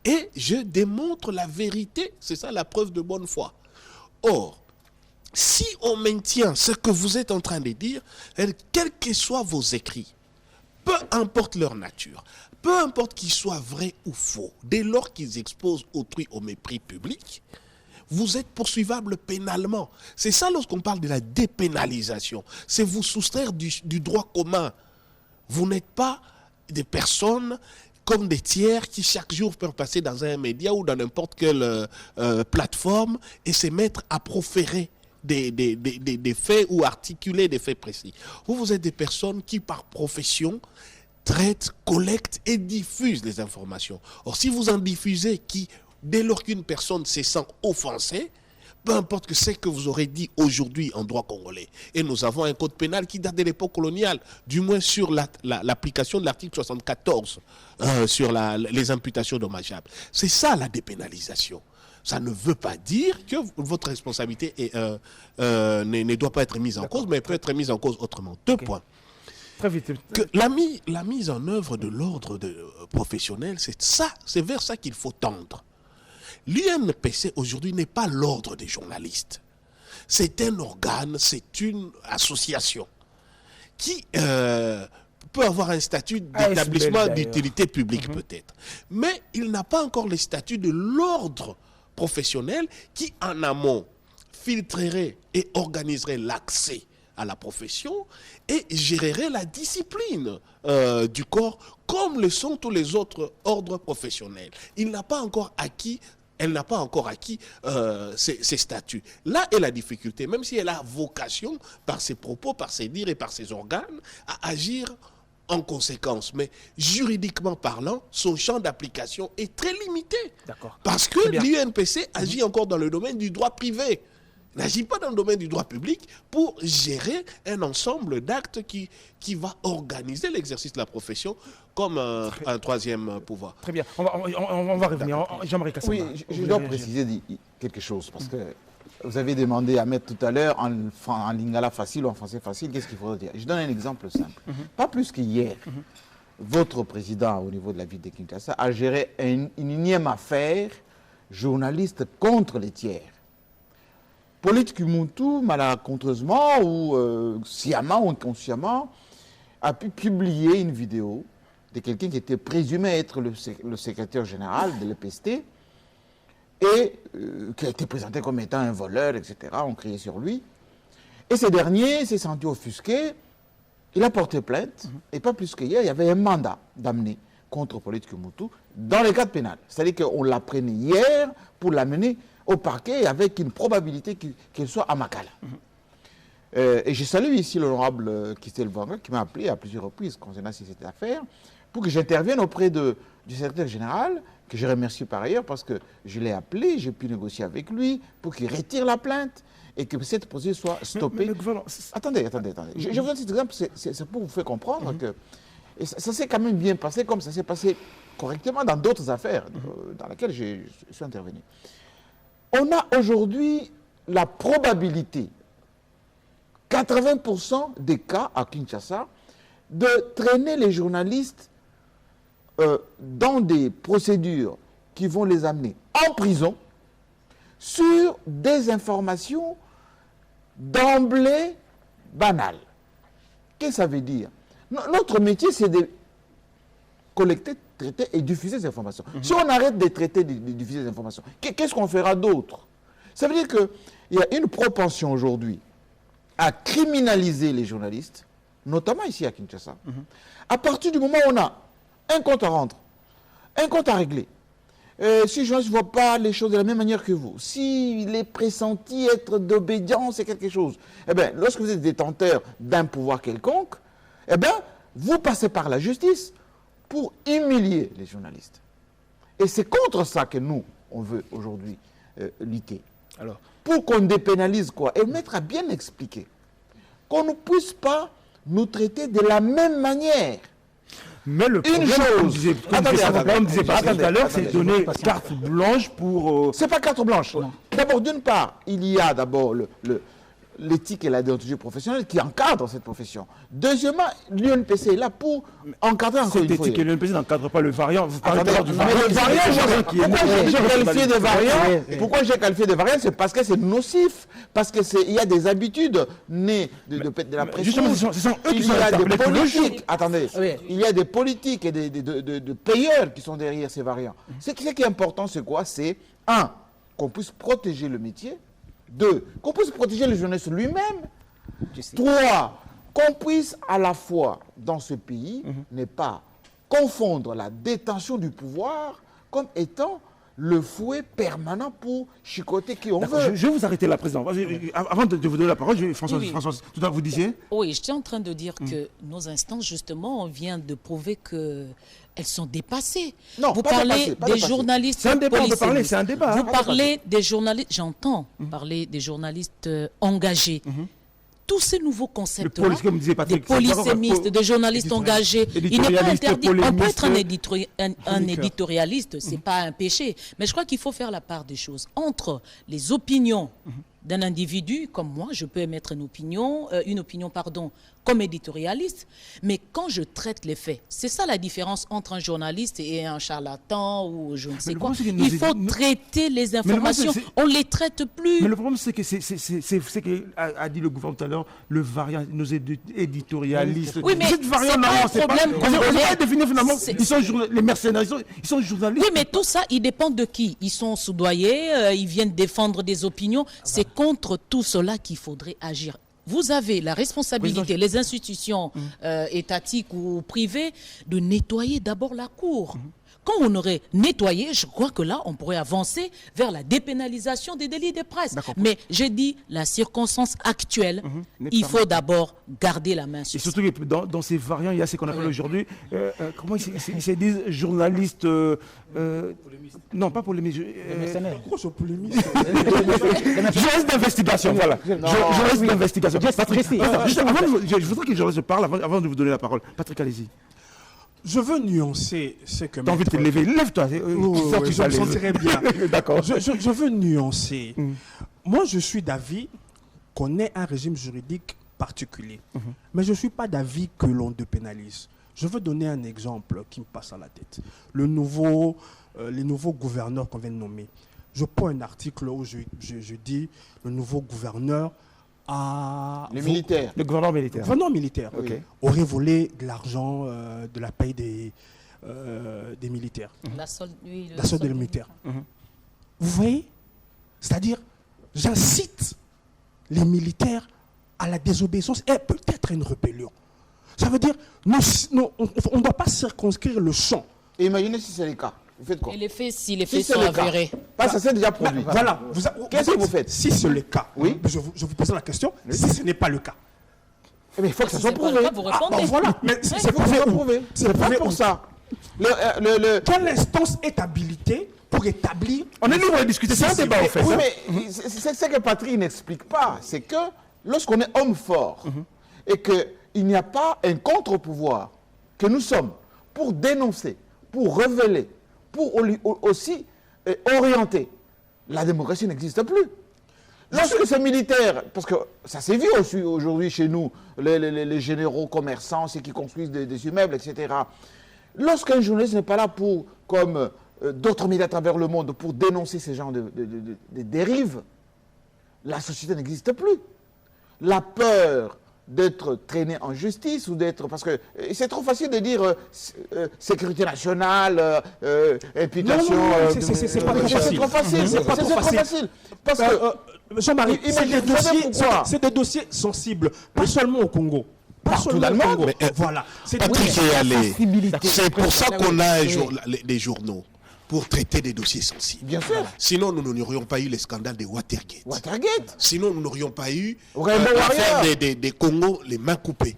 Et je démontre la vérité, c'est ça la preuve de bonne foi. Or, si on maintient ce que vous êtes en train de dire, quels que soient vos écrits, peu importe leur nature, peu importe qu'ils soient vrais ou faux, dès lors qu'ils exposent autrui au mépris public, vous êtes poursuivable pénalement. C'est ça lorsqu'on parle de la dépénalisation. C'est vous soustraire du droit commun. Vous n'êtes pas des personnes comme des tiers qui chaque jour peuvent passer dans un média ou dans n'importe quelle plateforme et se mettre à proférer des faits ou articuler des faits précis. Vous êtes des personnes qui, par profession, traitent, collectent et diffusent les informations. Or, si vous en diffusez qui, dès lors qu'une personne se sent offensée, peu importe que ce que vous aurez dit aujourd'hui en droit congolais, et nous avons un code pénal qui date de l'époque coloniale, du moins sur l'application de l'article 74, sur les imputations dommageables. C'est ça la dépénalisation. Ça ne veut pas dire que votre responsabilité ne doit pas être mise en cause, mais peut être mise en cause autrement. Deux points. Très vite. Que la mise en œuvre de l'ordre professionnel, c'est vers ça qu'il faut tendre. L'UNPC aujourd'hui n'est pas l'ordre des journalistes. C'est un organe, c'est une association qui peut avoir un statut d'établissement d'utilité publique peut-être. Mais il n'a pas encore le statut de l'ordre professionnel qui en amont filtrerait et organiserait l'accès à la profession et gérerait la discipline du corps comme le sont tous les autres ordres professionnels. Elle n'a pas encore acquis ces statuts. Là est la difficulté, même si elle a vocation, par ses propos, par ses dires et par ses organes, à agir en conséquence. Mais juridiquement parlant, son champ d'application est très limité. Parce que l'UNPC agit encore dans le domaine du droit privé. N'agit pas dans le domaine du droit public pour gérer un ensemble d'actes qui va organiser l'exercice de la profession comme un troisième pouvoir. Très bien. On va revenir. Jean-Marie Kassama. Oui, je dois préciser quelque chose parce que vous avez demandé à mettre tout à l'heure en lingala facile ou en français facile, qu'est-ce qu'il faudrait dire? Je donne un exemple simple. Pas plus qu'hier, votre président au niveau de la ville de Kinshasa a géré une énième affaire journaliste contre les tiers. Paulette Kimuntu, malencontreusement ou sciemment ou inconsciemment, a pu publier une vidéo de quelqu'un qui était présumé être le secrétaire général de l'EPST et qui a été présenté comme étant un voleur, etc. On criait sur lui. Et ce dernier s'est senti offusqué, il a porté plainte, et pas plus qu'hier, il y avait un mandat d'amener contre Paulette Kimuntu dans le cadre pénal. C'est-à-dire qu'on l'a prenait hier pour l'amener au parquet avec une probabilité qu'il soit à Makala. Et je salue ici l'honorable Kistel Vanga qui m'a appelé à plusieurs reprises concernant cette affaire pour que j'intervienne auprès du secrétaire général, que je remercie par ailleurs parce que je l'ai appelé, j'ai pu négocier avec lui pour qu'il retire la plainte et que cette procédure soit stoppée. Attendez. Je vous donne cet exemple, c'est pour vous faire comprendre que et ça s'est quand même bien passé comme ça s'est passé correctement dans d'autres affaires dans lesquelles je suis intervenu. On a aujourd'hui la probabilité, 80% des cas à Kinshasa, de traîner les journalistes dans des procédures qui vont les amener en prison sur des informations d'emblée banales. Qu'est-ce que ça veut dire? Notre métier, c'est de collecter, traiter et diffuser ces informations. Si on arrête de traiter et de diffuser ces informations, qu'est-ce qu'on fera d'autre? Ça veut dire qu'il y a une propension aujourd'hui à criminaliser les journalistes, notamment ici à Kinshasa, à partir du moment où on a un compte à rendre, un compte à régler. Si le journaliste ne voit pas les choses de la même manière que vous, s'il est pressenti être d'obédience et quelque chose, eh bien, lorsque vous êtes détenteur d'un pouvoir quelconque, eh bien, vous passez par la justice pour humilier les journalistes. Et c'est contre ça que nous, on veut aujourd'hui lutter. Alors, pour qu'on dépénalise quoi? Et Maître a bien expliqué qu'on ne puisse pas nous traiter de la même manière. Mais le problème, comme disait tout à l'heure, c'est donner carte blanche pour... C'est pas carte blanche. D'abord, d'une part, il y a d'abord l'éthique et la déontologie professionnelle qui encadrent cette profession. Deuxièmement, l'UNPC est là pour encadrer encore une fois. Cette éthique et l'UNPC n'encadrent pas le variant. Vous parlez du variant. Pourquoi j'ai qualifié de variant? C'est parce que c'est nocif, parce qu'il y a des habitudes nées de la pression. Justement, ce sont eux qui sont des politiques. Attendez, il y a des politiques et de payeurs qui sont derrière ces variants. Ce qui est important, c'est quoi? C'est, un, qu'on puisse protéger le métier. 2, qu'on puisse protéger le journaliste lui-même. 3, qu'on puisse à la fois, dans ce pays, ne pas confondre la détention du pouvoir comme étant le fouet permanent pour chicoter qui on veut. Je vais vous arrêter là, Président. Avant de vous donner la parole, Françoise, tout à l'heure vous disiez? Oui, j'étais en train de dire que nos instances, justement, on vient de prouver que elles sont dépassées. Non, vous pas parlez dépassées, des journalistes. C'est un débat, on peut parler, c'est un débat. Vous parlez des journalistes, j'entends parler des journalistes engagés. Tous ces nouveaux concepts-là, des polysémistes, des journalistes engagés, il n'est pas interdit. On peut être un éditorialiste, ce n'est pas un péché. Mais je crois qu'il faut faire la part des choses entre les opinions d'un individu, comme moi, je peux émettre une opinion, comme éditorialiste, mais quand je traite les faits, c'est ça la différence entre un journaliste et un charlatan ou je ne sais quoi. Il faut traiter les informations, on ne les traite plus. Mais le problème, c'est que c'est que a dit le gouvernement tout à l'heure, le variant, nos éditorialistes. Oui, mais c'est pas un problème. On va définir finalement, les mercenaires, ils sont journalistes. Oui, mais tout ça, il dépend de qui. Ils sont soudoyés, ils viennent défendre des opinions. C'est contre tout cela qu'il faudrait agir. Vous avez la responsabilité, les institutions étatiques ou privées, de nettoyer d'abord la cour. Quand on aurait nettoyé, je crois que là, on pourrait avancer vers la dépénalisation des délits de presse. Mais j'ai dit, la circonstance actuelle, il faut d'abord garder la main sur ça. Et surtout que dans ces variants, il y a ce qu'on appelle aujourd'hui, comment ils se disent, journalistes... non, pas polémistes. Journalistes d'investigation, voilà. Journalistes d'investigation. Je voudrais que je parle avant de vous donner la parole. Patrick, allez-y. Je veux nuancer ce que... T'as envie de te lever, lève-toi. Je me sentirais bien. D'accord. Je veux nuancer. moi, je suis d'avis qu'on ait un régime juridique particulier. Mais je ne suis pas d'avis que l'on dépénalise. Je veux donner un exemple qui me passe à la tête. Les nouveaux gouverneurs qu'on vient de nommer. Je prends un article où je dis le nouveau gouverneur Les militaires. Le gouvernement militaire. Le gouvernement militaire Ok. aurait volé de l'argent de la paye des militaires. La solde, oui, La solde des militaires. Vous voyez? C'est-à-dire, j'incite les militaires à la désobéissance et peut-être à une rébellion. Ça veut dire, on ne doit pas circonscrire le champ. Et imaginez si c'est le cas. Vous faites quoi? Et les faits, si les Si faits c'est sont le cas. avérés. Parce que ça s'est déjà produit. Voilà. Qu'est-ce que vous faites? Si c'est le cas, Oui. je vous pose la question, si ce n'est pas le cas. Mais il faut que ça Si soit c'est pas le prouvé. cas, vous répondez. Voilà. Mais Ouais. c'est Il faut que prouvé ça soit où? prouvé. C'est C'est pas prouvé pour où? ça. Quelle instance est habilitée pour établir... On est libre de discuter, c'est un débat en fait. Oui, hein. mais c'est ce que Patrick n'explique pas. C'est que lorsqu'on est homme fort et qu'il n'y a pas un contre-pouvoir que nous sommes pour dénoncer, pour révéler, pour aussi orienter, la démocratie n'existe plus. Lorsque ces militaires, parce que ça s'est vu aussi aujourd'hui chez nous, les généraux commerçants, ceux qui construisent des immeubles, etc. Lorsqu'un journaliste n'est pas là pour, comme d'autres médias à travers le monde, pour dénoncer ces genres de dérives, la société n'existe plus. La peur d'être traîné en justice ou d'être... Parce que c'est trop facile de dire sécurité nationale, imputation... Non, c'est pas trop c'est facile. trop facile. C'est pas trop facile. Parce que... Jean-Marie, Imaginez, vous savez pourquoi? c'est des dossiers sensibles, pas seulement au Congo. Pas Partout seulement dans le au monde. Congo. Mais, Voilà. C'est Patrick des- est allé. sensibilité. C'est pour ça qu'on a Oui. des journaux, pour traiter des dossiers sensibles. Bien sûr. Sinon, nous n'aurions pas eu les scandales de Watergate. Watergate. Sinon, nous n'aurions pas eu Rainbow l'affaire Warrior. des Congo, les mains coupées,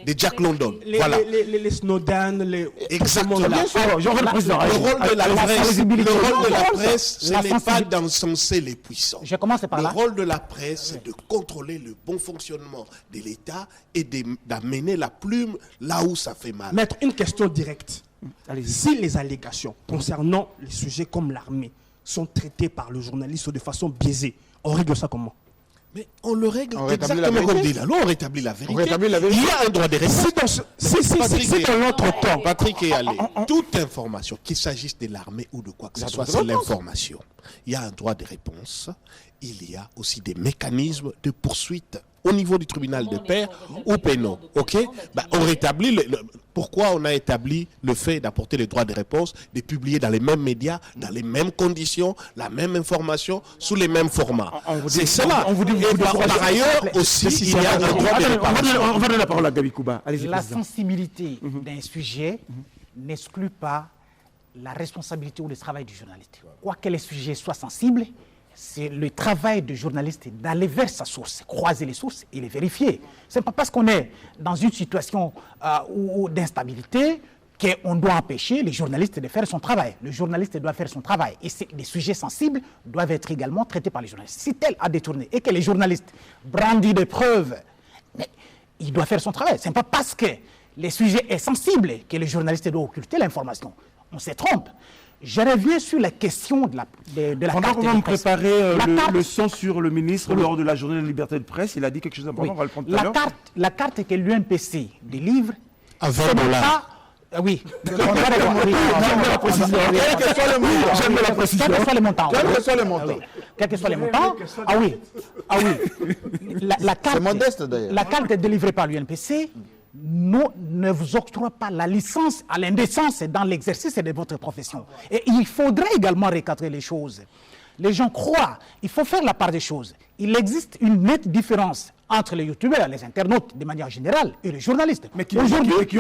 des Jack London. Voilà. Les Snowden, Exactement. Bien sûr. Alors, Jean-Paul Président, Le rôle de la presse, sensibilité. le rôle de la La presse, ce n'est pas sensibilité. d'encenser les puissants. Je commence par Le là. rôle de la presse, c'est de contrôler le bon fonctionnement de l'État et d'amener la plume là où ça fait mal. Mettre une question directe. Allez-y. Si les allégations concernant les sujets comme l'armée sont traitées par le journaliste de façon biaisée, on règle ça comment? Mais on le règle On rétablit la exactement comme vérité. dit la loi, on rétablit la vérité. rétablit la vérité. Il y a un droit de réponse. C'est dans notre temps. Patrick est allé. Toute information, qu'il s'agisse de l'armée ou de quoi que ce soit, c'est l'information. Il y a un droit de réponse. Il y a aussi des mécanismes de poursuite au niveau du tribunal de paix ou pénal. Ok? On rétablit pourquoi on a établi le fait d'apporter les droits de réponse, de publier dans les mêmes médias, dans les mêmes conditions, la même information, sous les mêmes formats. C'est cela. Et par ailleurs aussi, il y a un droit de réparation. On va donner la parole à Gabi Kouba. Allez-y, La Président. sensibilité d'un sujet n'exclut pas la responsabilité ou le travail du journaliste. Quoi que les sujets soient sensibles, c'est le travail du journaliste d'aller vers sa source, croiser les sources et les vérifier. Ce n'est pas parce qu'on est dans une situation d'instabilité qu'on doit empêcher les journalistes de faire son travail. Le journaliste doit faire son travail. Et les sujets sensibles doivent être également traités par les journalistes. Si tel a détourné et que les journalistes brandissent des preuves, mais il doit faire son travail. Ce n'est pas parce que le sujet est sensible que le journaliste doit occulter l'information. On se trompe. Je reviens sur la question de la Pendant carte qu'on va de me presse. préparer La carte- le son sur le ministre lors de la journée de liberté de presse, il a dit quelque chose d'important, oui. on va le prendre tout à l'heure. La carte que l'UNPC délivre, À 20 ce n'est $. pas- oui. On doit revoir. Oui. la précision. Quel que soit le montant. J'aime la précision. Quel que soit le montant. Quel que soit le montant. Ah oui. Quel que soit le montant. Ah oui. Ah oui. La carte, C'est modeste, d'ailleurs. La carte délivrée par l'UNPC ne vous octroie pas la licence à l'indécence dans l'exercice de votre profession. Et il faudrait également recadrer les choses. Les gens croient, il faut faire la part des choses. Il existe une nette différence entre les youtubeurs, les internautes de manière générale et les journalistes. Mais qui ont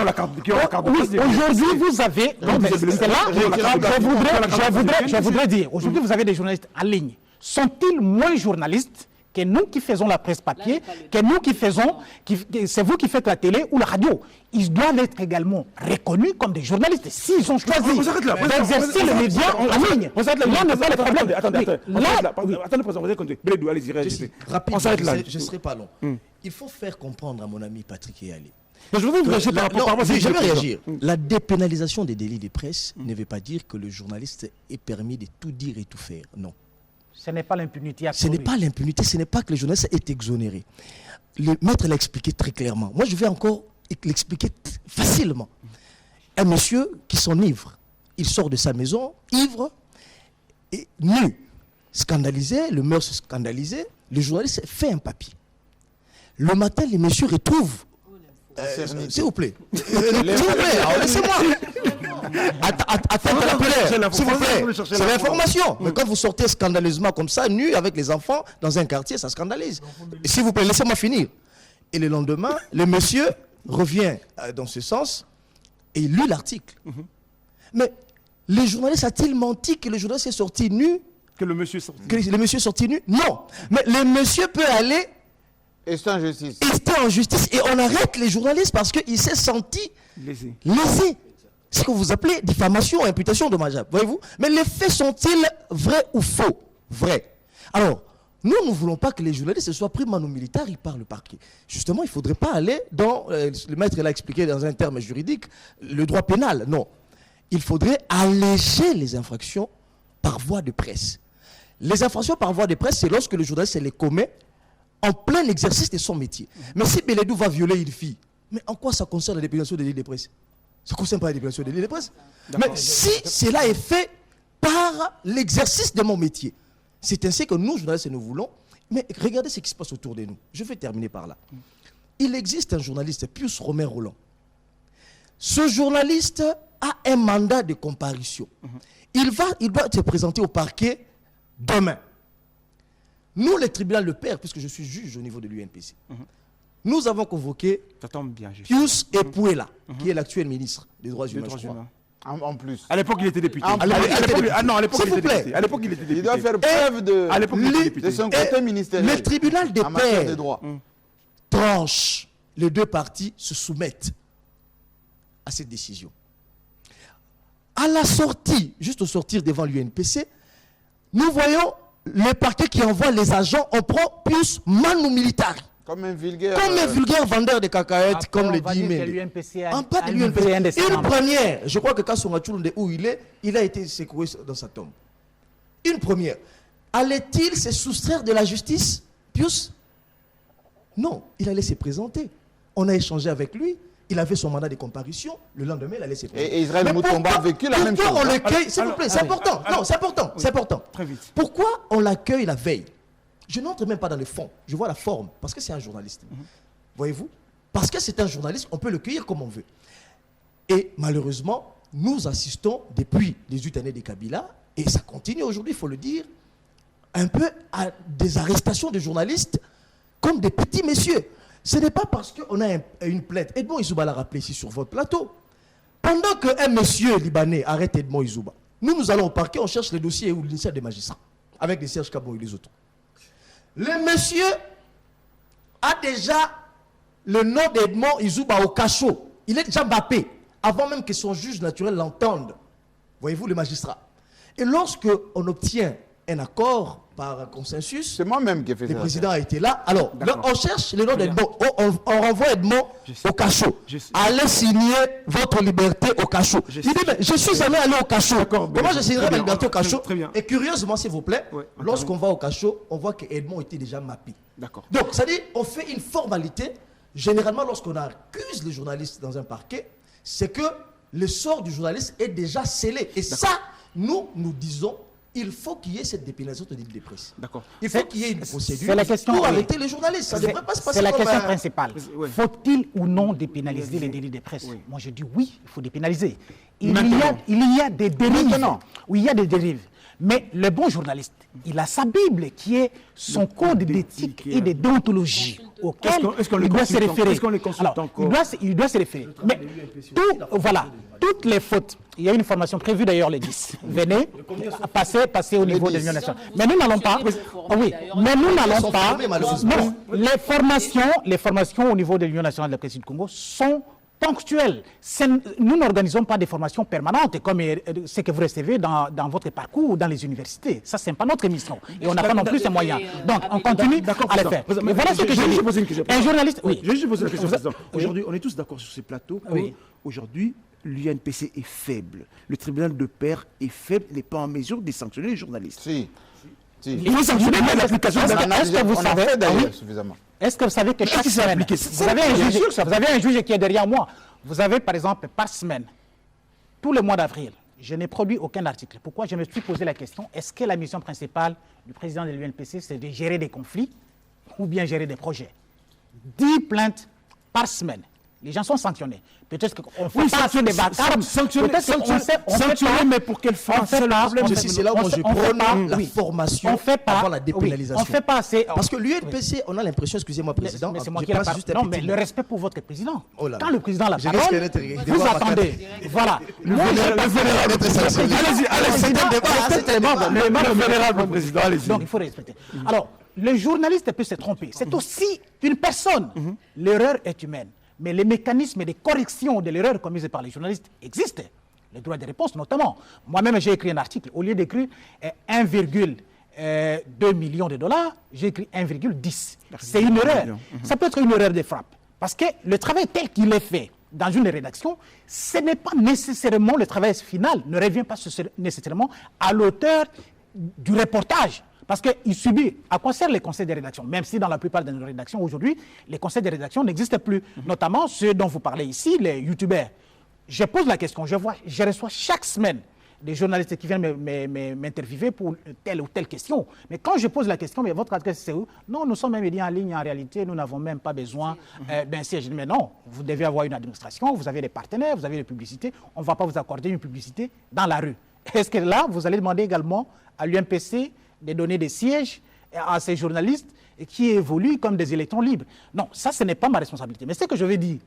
la carte de presse. Oui, aujourd'hui, vous avez... Non, mais c'est là, je voudrais dire, aujourd'hui, vous avez des journalistes en ligne. Sont-ils moins journalistes que nous qui faisons la presse papier, que nous qui faisons... C'est vous qui faites la télé ou la radio. Ils doivent être également reconnus comme des journalistes. S'ils ont choisi d'exercer le média en ligne, là n'est pas le problème. Attendez, président, vous avez compris. Bélédou, allez-y, réagissez. On s'arrête là. Je ne serai pas long. Il faut faire comprendre à mon ami Patrick Eyalé. Je voudrais vous réagir par rapport à moi. Je vais réagir. La dépénalisation des délits de presse ne veut pas dire que le journaliste est permis de tout dire et tout faire. Non. Ce n'est pas l'impunité Ce n'est pas l'impunité, ce n'est pas que le journaliste est exonéré. Le maître l'a expliqué très clairement. Moi, je vais encore l'expliquer facilement. Un monsieur qui s'enivre, il sort de sa maison, ivre, et nu, scandalisé, le meurtre scandalisé, le journaliste fait un papier. Le matin, les messieurs retrouvent. S'il vous plaît. S'il vous plaît, laissez-moi. Attends, s'il vous plaît. C'est l'information. Mais quand vous sortez scandaleusement comme ça, nu avec les enfants, dans un quartier, ça scandalise. S'il vous plaît, laissez-moi finir. Et le lendemain, le monsieur revient dans ce sens et il lit l'article. Mais le journaliste a-t-il menti que le journaliste est sorti nu? Que le monsieur est sorti. Que le monsieur est sorti nu? Non. Mais le monsieur peut aller... Et c'est en justice. Et en justice. Et on arrête les journalistes parce qu'il s'est senti lésé. C'est ce que vous appelez diffamation, imputation dommageable. Voyez-vous? Mais les faits sont-ils vrais ou faux? Vrais. Alors, nous ne voulons pas que les journalistes soient pris mano militaire par le parquet. Justement, il ne faudrait pas aller dans, le maître l'a expliqué dans un terme juridique, le droit pénal. Non. Il faudrait alléger les infractions par voie de presse. Les infractions par voie de presse, c'est lorsque le journaliste les commet en plein exercice de son métier. Mais si Beledou va violer une fille, mais en quoi ça concerne la dépilation des livres de presse? Ça ne concerne pas la dépilation des livres de presse. Mais si cela est fait par l'exercice de mon métier, c'est ainsi que nous, journalistes, nous voulons. Mais regardez ce qui se passe autour de nous. Je vais terminer par là. Il existe un journaliste, Pius Romain Roland. Ce journaliste a un mandat de comparution. Il doit se présenter au parquet demain. Nous, le tribunal de pair, puisque je suis juge au niveau de l'UNPC, nous avons convoqué Pius Epouela, qui est l'actuel ministre des Droits humains. En plus. À l'époque, il était député. À l'époque, il était député. À l'époque, il était député. Il doit faire preuve de son côté ministériel. Le tribunal des pairs tranche. Les deux parties se soumettent à cette décision. À la sortie, juste au sortir devant l'UNPC, nous voyons le parquet qui envoie les agents, on prend plus manu militari. Comme un vulgaire Vendeur de cacahuètes, comme le dit Méndé. En pas de l'UNPC. Une première, je crois que quand son Machulunde où il a été secoué dans sa tombe. Une première. Allait-il se soustraire de la justice, Pius? Non, il allait se présenter. On a échangé avec lui. Il avait son mandat de comparution. Le lendemain, il allait se présenter. Et Israël Moutomba a vécu la même chose. Pourquoi on l'accueille? S'il vous plaît, c'est important. Non, c'est important. C'est important. Très vite. Pourquoi on l'accueille la veille? Je n'entre même pas dans le fond. Je vois la forme. Parce que c'est un journaliste. Voyez-vous? Parce que c'est un journaliste, on peut le cueillir comme on veut. Et malheureusement, nous assistons depuis les 8 années de Kabila, et ça continue aujourd'hui, il faut le dire, un peu à des arrestations de journalistes comme des petits messieurs. Ce n'est pas parce qu'on a une plainte. Edmond Izouba l'a rappelé ici sur votre plateau. Pendant qu'un monsieur libanais arrête Edmond Izouba, nous allons au parquet, on cherche les dossiers ou l'initiale des magistrats, avec les Serge Kabon et les autres. Le monsieur a déjà le nom d'Edmond Izouba au cachot. Il est déjà mappé, avant même que son juge naturel l'entende. Voyez-vous, le magistrat. Et lorsque on obtient un accord par consensus, c'est moi-même qui ai fait ça. Le président a été là. Alors, on cherche le nom d'Edmond. On renvoie Edmond au cachot. Allez signer votre liberté au cachot. Il dit, mais je suis jamais allé au cachot. Comment je signerai ma liberté au cachot? Et curieusement, s'il vous plaît, lorsqu'on va au cachot, on voit que Edmond était déjà mappé. Donc, ça dit, on fait une formalité. Généralement, lorsqu'on accuse les journalistes dans un parquet, c'est que le sort du journaliste est déjà scellé. Et ça, nous disons, il faut qu'il y ait cette dépénalisation de l'île de presse. D'accord. Il faut qu'il y ait une procédure pour arrêter les journalistes. Ça ne devrait pas se passer. C'est la question principale. Faut-il ou non dépénaliser les délits de presse? Moi, je dis oui, il faut dépénaliser. Il y a des dérives. Oui, il y a des dérives. Mais le bon journaliste, il a sa Bible qui est son code d'éthique et de déontologie auquel il doit se référer. Est-ce qu'on les consulte encore? Il doit se référer. Mais toutes les fautes, il y a une formation prévue d'ailleurs les 10. Venez, passez au niveau de l'Union nationale. Mais nous n'allons pas. Oui, mais nous n'allons pas. Non, les formations au niveau de l'Union nationale de la presse du Congo sont ponctuelles. Nous n'organisons pas des formations permanentes comme ce que vous recevez dans votre parcours ou dans les universités. Ça, ce n'est pas notre mission. Et on n'a pas non plus ces moyens. Donc, on continue à les faire. Mais voilà ce que je dis. Un journaliste... Oui. Je vais juste poser la question, Président. Aujourd'hui, on est tous d'accord sur ces plateaux. Aujourd'hui, l'UNPC est faible. Le tribunal de pair est faible, n'est pas en mesure de sanctionner les journalistes. Si. Si. Il faut sanctionner même l'application de la Est-ce que vous savez d'ailleurs suffisamment. Est-ce que vous savez que chaque c'est semaine, appliqué? vous avez un juge qui est derrière moi. Vous avez par exemple par semaine, tout le mois d'avril, je n'ai produit aucun article. Pourquoi? Je me suis posé la question, est-ce que la mission principale du président de l'UNPC, c'est de gérer des conflits ou bien gérer des projets? 10 plaintes par semaine. Les gens sont sanctionnés. Peut-être qu'on fait pas assez de vacarme. Sanctionner, mais pour quelle fin? C'est là où je prône la oui. formation avant la dépénalisation. On fait pas assez. Parce que l'UNPC, on a l'impression, excusez-moi, président, mais c'est moi qui la parole. Non, mais le respect pour votre président. Oh là là. Quand le président a la Je parole, risque d'être- vous attendez. Voilà. Moi, Allez-y, président, allez-y. donc il faut respecter. Alors, le journaliste peut se tromper. C'est aussi une personne. L'erreur est humaine. Mais les mécanismes de correction de l'erreur commise par les journalistes existent. Le droit de réponse notamment. Moi-même, j'ai écrit un article. Au lieu d'écrire 1,2 million de dollars, j'ai écrit 1,10. C'est une erreur. Ça peut être une erreur de frappe. Parce que le travail tel qu'il est fait dans une rédaction, ce n'est pas nécessairement le travail final, ne revient pas nécessairement à l'auteur du reportage. Parce qu'il subit. À quoi servent les conseils de rédaction? Même si dans la plupart de nos rédactions aujourd'hui, les conseils de rédaction n'existent plus. Notamment ceux dont vous parlez ici, les youtubeurs. Je pose la question, je reçois chaque semaine des journalistes qui viennent m'interviewer pour telle ou telle question. Mais quand je pose la question, mais votre adresse c'est où? Non, nous sommes un média en ligne, en réalité, nous n'avons même pas besoin d'un siège. Mais non, vous devez avoir une administration, vous avez des partenaires, vous avez des publicités. On ne va pas vous accorder une publicité dans la rue. Est-ce que là, vous allez demander également à l'UNPC de donner des sièges à ces journalistes qui évoluent comme des électrons libres? Non, ça, ce n'est pas ma responsabilité. Mais ce que je veux dire,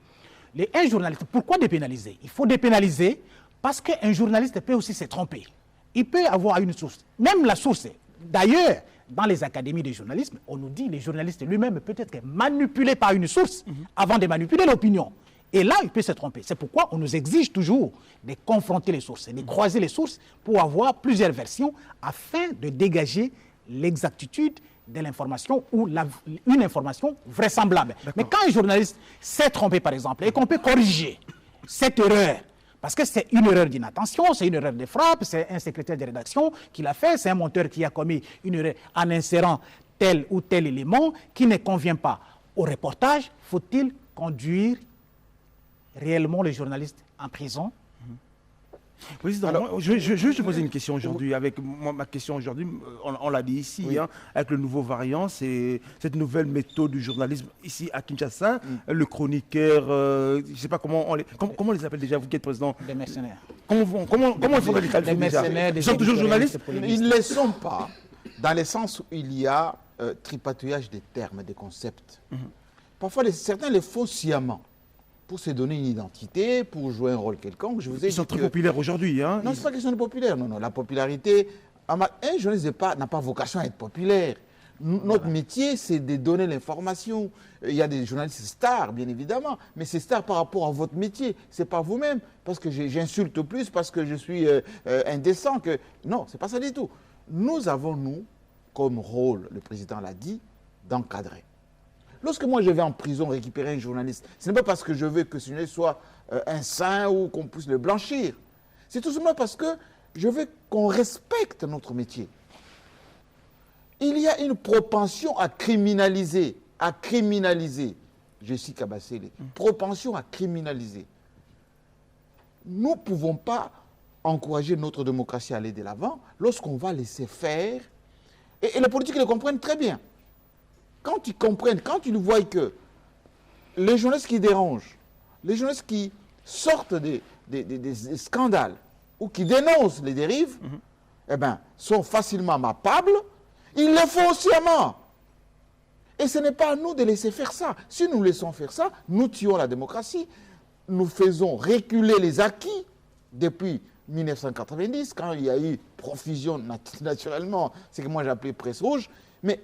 un journaliste, pourquoi dépénaliser? Il faut dépénaliser parce qu'un journaliste peut aussi se tromper. Il peut avoir une source. Même la source. D'ailleurs, dans les académies de journalisme, on nous dit que les journalistes lui-même peut être manipulé par une source avant de manipuler l'opinion. Et là, il peut se tromper. C'est pourquoi on nous exige toujours de confronter les sources, de croiser les sources pour avoir plusieurs versions afin de dégager l'exactitude de l'information ou une information vraisemblable. Mais quand un journaliste s'est trompé, par exemple, et qu'on peut corriger cette erreur, parce que c'est une erreur d'inattention, c'est une erreur de frappe, c'est un secrétaire de rédaction qui l'a fait, c'est un monteur qui a commis une erreur en insérant tel ou tel élément qui ne convient pas au reportage, faut-il conduire réellement les journalistes en prison? Président, alors, je vais te poser une question aujourd'hui. Avec ma question aujourd'hui, on l'a dit ici, oui. Avec le nouveau variant, c'est cette nouvelle méthode du journalisme ici à Kinshasa. Le chroniqueur, je ne sais pas comment on les appelle déjà, vous qui êtes président. Des mercenaires. Comment il faudrait les qualifier déjà? Ils sont toujours journalistes? Ils ne le sont pas, dans le sens où il y a tripatouillage des termes, des concepts. Parfois, certains les font sciemment, pour se donner une identité, pour jouer un rôle quelconque. Ils sont très populaires aujourd'hui. Hein? Non, ce n'est pas question de populaire. Non, la popularité... Un journaliste n'a pas vocation à être populaire. Notre métier, c'est de donner l'information. Il y a des journalistes stars, bien évidemment, mais c'est stars par rapport à votre métier. Ce n'est pas vous-même, parce que j'insulte plus, parce que je suis indécent. Non, ce n'est pas ça du tout. Nous avons, nous, comme rôle, le président l'a dit, d'encadrer. Lorsque moi je vais en prison récupérer un journaliste, ce n'est pas parce que je veux que ce journaliste soit un saint ou qu'on puisse le blanchir. C'est tout simplement parce que je veux qu'on respecte notre métier. Il y a une propension à criminaliser. Je suis Kabassele. Propension à criminaliser. Nous ne pouvons pas encourager notre démocratie à aller de l'avant lorsqu'on va laisser faire. Et les politiques le comprennent très bien. Quand ils comprennent, quand ils voient que les journalistes qui dérangent, les journalistes qui sortent des scandales ou qui dénoncent les dérives, eh ben, sont facilement mappables, ils le font sciemment. Et ce n'est pas à nous de laisser faire ça. Si nous laissons faire ça, nous tuons la démocratie. Nous faisons reculer les acquis depuis 1990, quand il y a eu profusion naturellement, c'est que moi j'ai appelé presse rouge, mais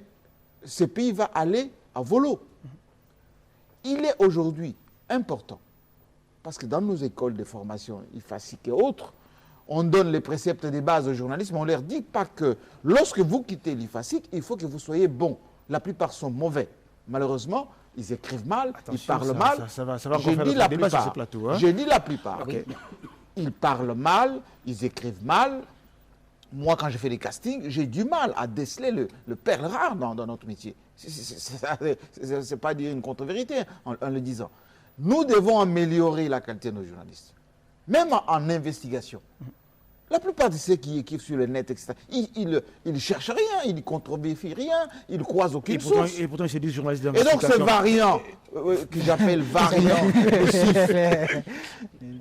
ce pays va aller à volo. Il est aujourd'hui important, parce que dans nos écoles de formation IFASIC et autres, on donne les préceptes des bases au journalisme, on ne leur dit pas que lorsque vous quittez l'IFASIC, il faut que vous soyez bon. La plupart sont mauvais. Malheureusement, ils écrivent mal, ils parlent mal. Ça va J'ai dit la plupart. Sur ce plateau, hein? J'ai dit la plupart. Okay. Ils parlent mal, ils écrivent mal. moi, quand je fais les castings, j'ai du mal à déceler le perle rare dans notre métier. C'est pas dire une contre-vérité en le disant. Nous devons améliorer la qualité de nos journalistes, même en investigation. La plupart de ceux qui écrivent sur le net, etc., ils ne cherchent rien, ils ne contrevérifient rien, ils ne croisent aucune source. Et pourtant, c'est des journalistes Et donc, d'investigation. ce variant, que j'appelle variant,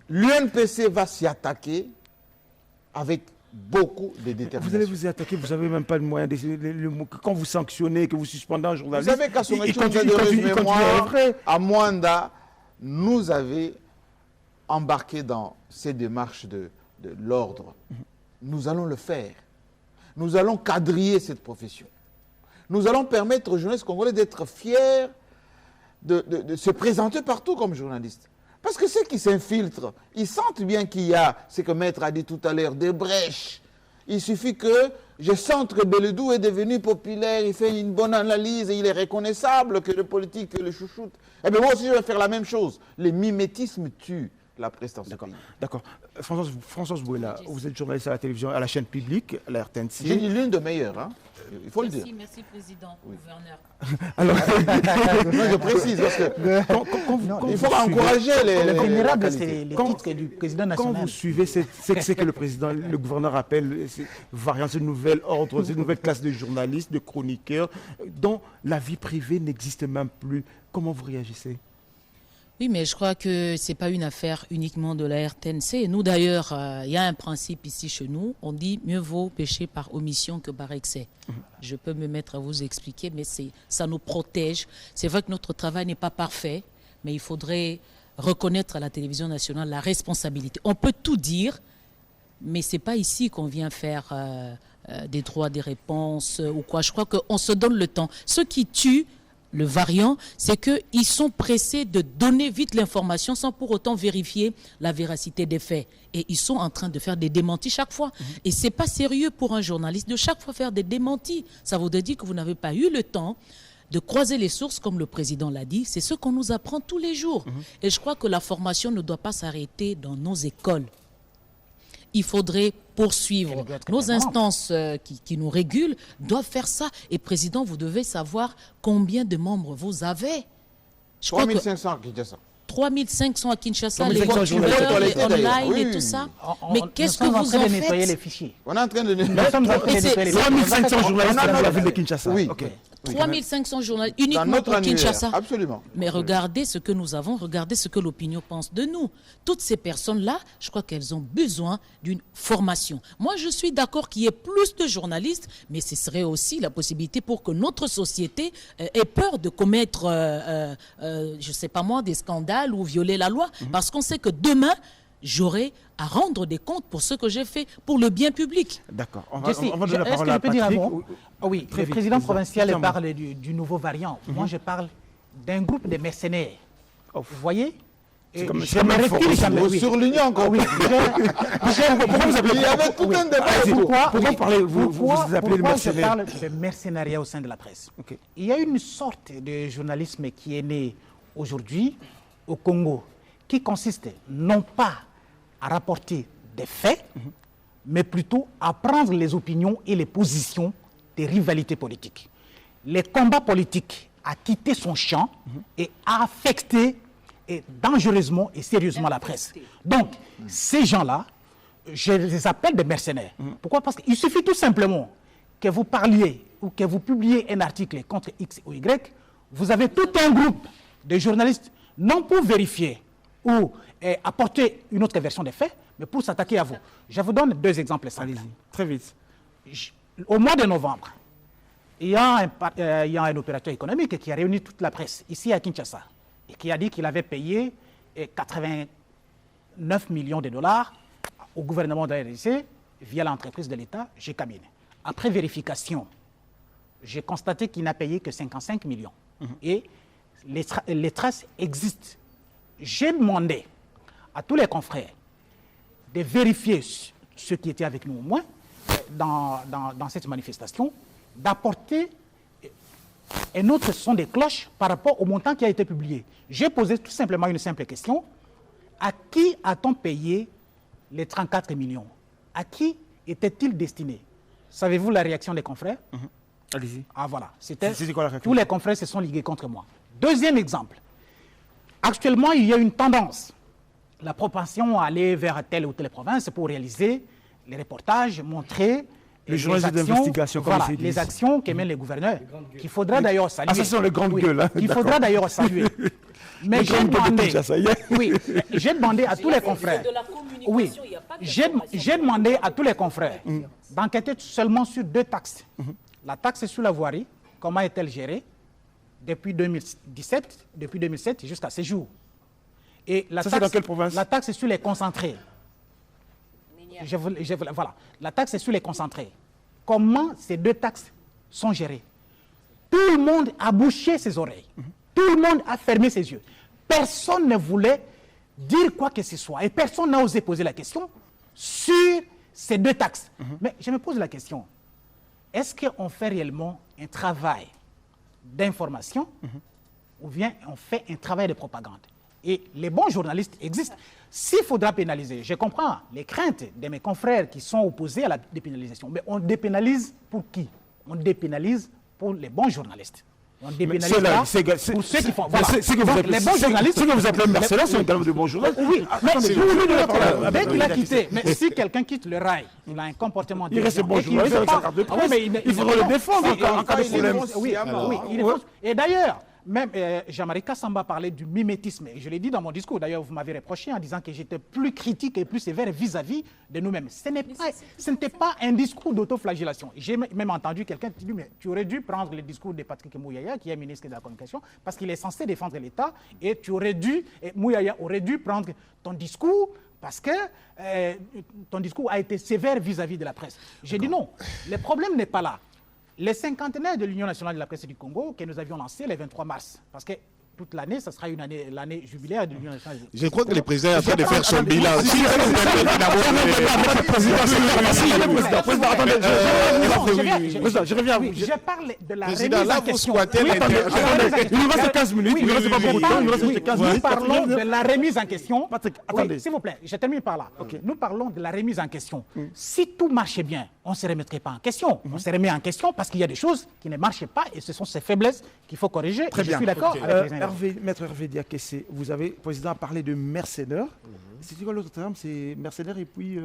l'UNPC va s'y attaquer avec beaucoup de détermination. Vous allez vous y attaquer, vous n'avez même pas de moyens. Quand vous sanctionnez, que vous suspendez un journaliste, Vous savez qu'à son il continue à œuvrer. à Mwanda, nous avons embarqué dans ces démarches de l'ordre. Nous allons le faire. Nous allons quadriller cette profession. Nous allons permettre aux journalistes congolais d'être fiers de se présenter partout comme journalistes. Parce que ceux qui s'infiltrent, ils sentent bien qu'il y a, ce que Maître a dit tout à l'heure, des brèches. Il suffit que je sente que Beledou est devenu populaire, il fait une bonne analyse et il est reconnaissable, que le politique, que le chouchoute. Eh bien moi aussi je vais faire la même chose. Le mimétisme tue la presse dans ce pays. D'accord. François Bouela, vous êtes journaliste à la télévision, à la chaîne publique, à la RTNC. J'ai dit l'une de meilleures, hein. Il faut le dire. Merci, Président, gouverneur. Alors, moi, je précise, parce que il faut encourager les vulnérables, qualités. c'est les titres du président national. quand vous suivez ce que le gouverneur appelle ces variantes, ces nouvelles ordres, ces nouvelles classes de journalistes, de chroniqueurs, dont la vie privée n'existe même plus, comment vous réagissez? Oui, mais je crois que ce n'est pas une affaire uniquement de la RTNC. Nous, d'ailleurs, il y a un principe ici chez nous. On dit mieux vaut pécher par omission que par excès. Je peux me mettre à vous expliquer, mais ça nous protège. C'est vrai que notre travail n'est pas parfait, mais il faudrait reconnaître à la télévision nationale la responsabilité. On peut tout dire, mais ce n'est pas ici qu'on vient faire des droits, des réponses ou quoi. Je crois qu'on se donne le temps. Ce qui tue le variant, c'est qu'ils sont pressés de donner vite l'information sans pour autant vérifier la véracité des faits. Et ils sont en train de faire des démentis chaque fois. Et ce n'est pas sérieux pour un journaliste de chaque fois faire des démentis. Ça voudrait dire que vous n'avez pas eu le temps de croiser les sources, comme le président l'a dit. C'est ce qu'on nous apprend tous les jours. Et je crois que la formation ne doit pas s'arrêter dans nos écoles. Il faudrait poursuivre. Nos instances qui nous régulent doivent faire ça. Et président, vous devez savoir combien de membres vous avez. 3500 à Kinshasa. 3500 à Kinshasa, 3500 les youtubeurs, les online oui, et oui. tout ça. Mais qu'est-ce que vous en de nettoyer les faites? fichiers. On est en train de... Nous sommes en train de nettoyer les fichiers. 3500 journalistes dans la ville de Kinshasa. Oui. Ok. 3500 journalistes Dans uniquement notre pour annuaire, Kinshasa. absolument. Mais regardez ce que nous avons, regardez ce que l'opinion pense de nous. Toutes ces personnes-là, je crois qu'elles ont besoin d'une formation. Moi, je suis d'accord qu'il y ait plus de journalistes, mais ce serait aussi la possibilité pour que notre société ait peur de commettre, je ne sais pas moi, des scandales ou violer la loi. Parce qu'on sait que demain, j'aurai à rendre des comptes pour ce que j'ai fait pour le bien public. D'accord. On Jesse, va donner la est-ce parole que à je peux dire un Patrick. mot? Oui, Très le vite, président président. provincial Tiens, parle du nouveau variant. Moi, je parle d'un groupe de mercenaires. Vous voyez? Et comme- je c'est comme me un recule fort. jamais, oui. Sur l'Union encore. Oui, Pourquoi vous appelez Il y avait tout un débat. Pourquoi vous appelez le pourquoi je mercenaire? parle de mercenariat au sein de la presse? Ok. Il y a une sorte de journalisme qui est né aujourd'hui au Congo, qui consiste non pas à rapporter des faits, mais plutôt à prendre les opinions et les positions des rivalités politiques. Les combats politiques a quitté son champ et a affecté dangereusement et sérieusement la presse. Donc, ces gens-là, je les appelle des mercenaires. Pourquoi? Parce qu'il suffit tout simplement que vous parliez ou que vous publiez un article contre X ou Y, vous avez tout un groupe de journalistes, non pour vérifier ou apporter une autre version des faits, mais pour s'attaquer à vous. Je vous donne deux exemples simples. Allez-y, très vite. Au mois de novembre, il y a un opérateur économique qui a réuni toute la presse ici à Kinshasa et qui a dit qu'il avait payé 89 millions de dollars au gouvernement de la RDC via l'entreprise de l'État, GCAMINE. Après vérification, j'ai constaté qu'il n'a payé que 55 millions. Et les traces existent. J'ai demandé à tous les confrères de vérifier ceux qui étaient avec nous au moins dans cette manifestation, d'apporter un autre son de cloche par rapport au montant qui a été publié. J'ai posé tout simplement une simple question. À qui a-t-on payé les 34 millions? À qui était-il destiné? Savez-vous la réaction des confrères? Allez-y. Ah voilà, C'était quoi la réaction? tous les confrères se sont ligués contre moi. Deuxième exemple. Actuellement, il y a une tendance, la propension à aller vers telle ou telle province pour réaliser les reportages, montrer les journalistes d'investigation, comme voilà, ils disent. les actions qu'émènent les gouverneurs, qu'il faudra d'ailleurs saluer. Ah, ça sont les grandes gueules. Hein, qu'il faudra d'ailleurs saluer. Mais j'ai demandé, j'ai demandé à tous les confrères. Oui, j'ai demandé à tous les confrères d'enquêter seulement sur 2 taxes. La taxe sur la voirie, comment est-elle gérée depuis 2007 jusqu'à ce jour. Et la taxe, dans quelle province? La taxe sur les concentrés. Voilà, la taxe sur les concentrés. Comment ces 2 taxes sont gérées? Tout le monde a bouché ses oreilles. Tout le monde a fermé ses yeux. Personne ne voulait dire quoi que ce soit. Et personne n'a osé poser la question sur ces 2 taxes. Mais je me pose la question. Est-ce qu'on fait réellement un travail d'information ou bien on fait un travail de propagande? Et les bons journalistes existent. S'il faudra pénaliser, je comprends les craintes de mes confrères qui sont opposés à la dépénalisation. Mais on dépénalise pour qui? On dépénalise pour les bons journalistes. On dépénalise pas pour ceux qui font... Voilà. Les bons journalistes... Ce que vous appelez mercenaires sont également de bons journalistes. Oui, dès qu'il a quitté, mais si quelqu'un quitte le rail, il a un comportement... Il reste bon journaliste avec sa carte de presse. Il faudra le défendre en cas de problème. Oui, il est faux. Et d'ailleurs... Même Jean-Marie Kassamba parlait du mimétisme. Et je l'ai dit dans mon discours. D'ailleurs, vous m'avez reproché en disant que j'étais plus critique et plus sévère vis-à-vis de nous-mêmes. Ce n'était pas un discours d'autoflagellation. J'ai même entendu quelqu'un qui dit mais tu aurais dû prendre le discours de Patrick Mouyaya, qui est ministre de la Communication, parce qu'il est censé défendre l'État. Et Mouyaya aurait dû prendre ton discours parce que ton discours a été sévère vis-à-vis de la presse. J'ai dit non. Le problème n'est pas là. Les cinquantenaires de l'Union nationale de la presse du Congo que nous avions lancé le 23 mars, parce que toute l'année, ça sera l'année jubilaire de l'Union nationale. Je crois que le président est en train de faire son bilan. Je reviens à vous. Je parle de la remise en question. Il nous reste 15 minutes. Il nous reste pas beaucoup de temps. Il nous reste 15 minutes. Nous parlons de la remise en question. Patrick, attendez. S'il vous plaît, je termine par là. Nous parlons de la remise en question. Si tout marchait bien, on ne se remettrait pas en question. On se remet en question parce qu'il y a des choses qui ne marchent pas et ce sont ces faiblesses qu'il faut corriger. Très bien. Je suis d'accord avec les Maître Hervé Diakessé, vous avez, le président a parlé de mercenaires. C'est quoi l'autre terme? C'est mercenaires et puis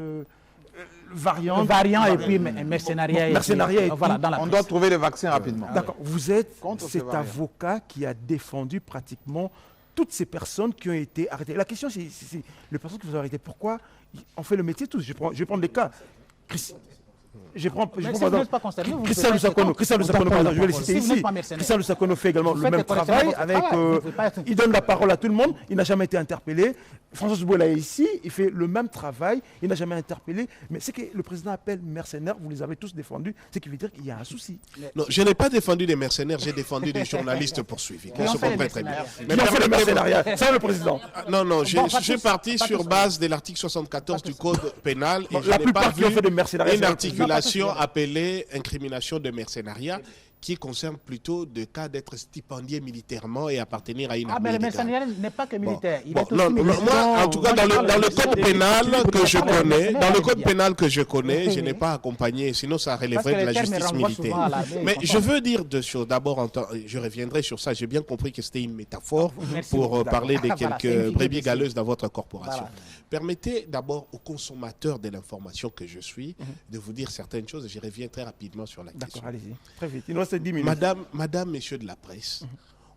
variant. Variant et puis mercenariat. Mercenariat. Voilà, dans la on doit trouver le vaccin rapidement. D'accord. Vous êtes cet avocat qui a défendu pratiquement toutes ces personnes qui ont été arrêtées. La question, c'est les personnes qui vous ont arrêtées. Pourquoi on fait le métier tous? Je vais prendre des cas. Christian Lusakono, je vais le citer ici. Christian Lusakono fait également le même travail. Il donne la parole à tout le monde. Il n'a jamais été interpellé. François Zouboula est ici. Il fait le même travail. Il n'a jamais interpellé. Mais ce que le président appelle mercenaires, vous les avez tous défendus. Ce qui veut dire qu'il y a un souci. Non, je n'ai pas défendu des mercenaires. J'ai défendu des journalistes poursuivis. On se comprend très bien. Mais on fait le mercenariat. C'est le président. Non, je suis parti sur base de l'article 74 du Code pénal. Et je n'ai pas vu une articulation appelée incrimination de mercenariat qui concerne plutôt le cas d'être stipendié militairement et appartenir à une armée. Mais le mercenariat n'est pas que militaire. Il est aussi militaire. Moi, en tout cas, dans le code pénal que je connais, je n'ai pas accompagné, sinon ça relèverait de la justice militaire. Mais je veux dire deux choses. D'abord, je reviendrai sur ça. J'ai bien compris que c'était une métaphore pour parler des quelques brebis galeuses dans votre corporation. Permettez d'abord aux consommateurs de l'information que je suis de vous dire certaines choses et je reviens très rapidement sur la question. D'accord, allez-y. Très vite. Il nous reste 10 minutes. Madame, messieurs de la presse,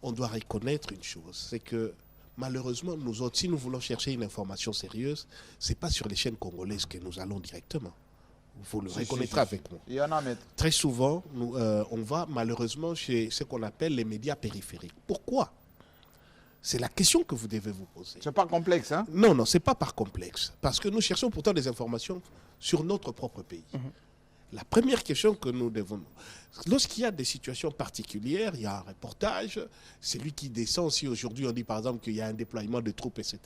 on doit reconnaître une chose, c'est que malheureusement, nous autres, si nous voulons chercher une information sérieuse, ce n'est pas sur les chaînes congolaises que nous allons directement. Vous le reconnaîtrez avec moi. Il y en a, maître. Très souvent, on va malheureusement chez ce qu'on appelle les médias périphériques. Pourquoi ? C'est la question que vous devez vous poser. C'est pas complexe, hein? Non, c'est pas par complexe. Parce que nous cherchons pourtant des informations sur notre propre pays. La première question que nous devons... Lorsqu'il y a des situations particulières, il y a un reportage, c'est lui qui descend. Si aujourd'hui on dit par exemple qu'il y a un déploiement de troupes, etc.,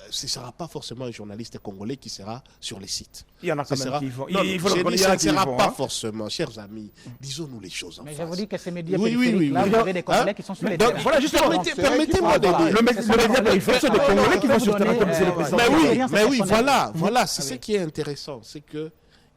ce ne sera pas forcément un journaliste congolais qui sera sur les sites. Il y en a quand même qui vont. Ça ne sera pas forcément, chers amis. Disons-nous les choses en face. Mais je vous dis que ces médias périphériques, là, vous avez des Congolais qui sont sur les terrains. Voilà, justement, permettez-moi de dire. Le média périphérique, c'est des Congolais qui vont sur le terrain, comme disait le président. Mais oui, voilà, c'est ce qui est intéressant, c'est que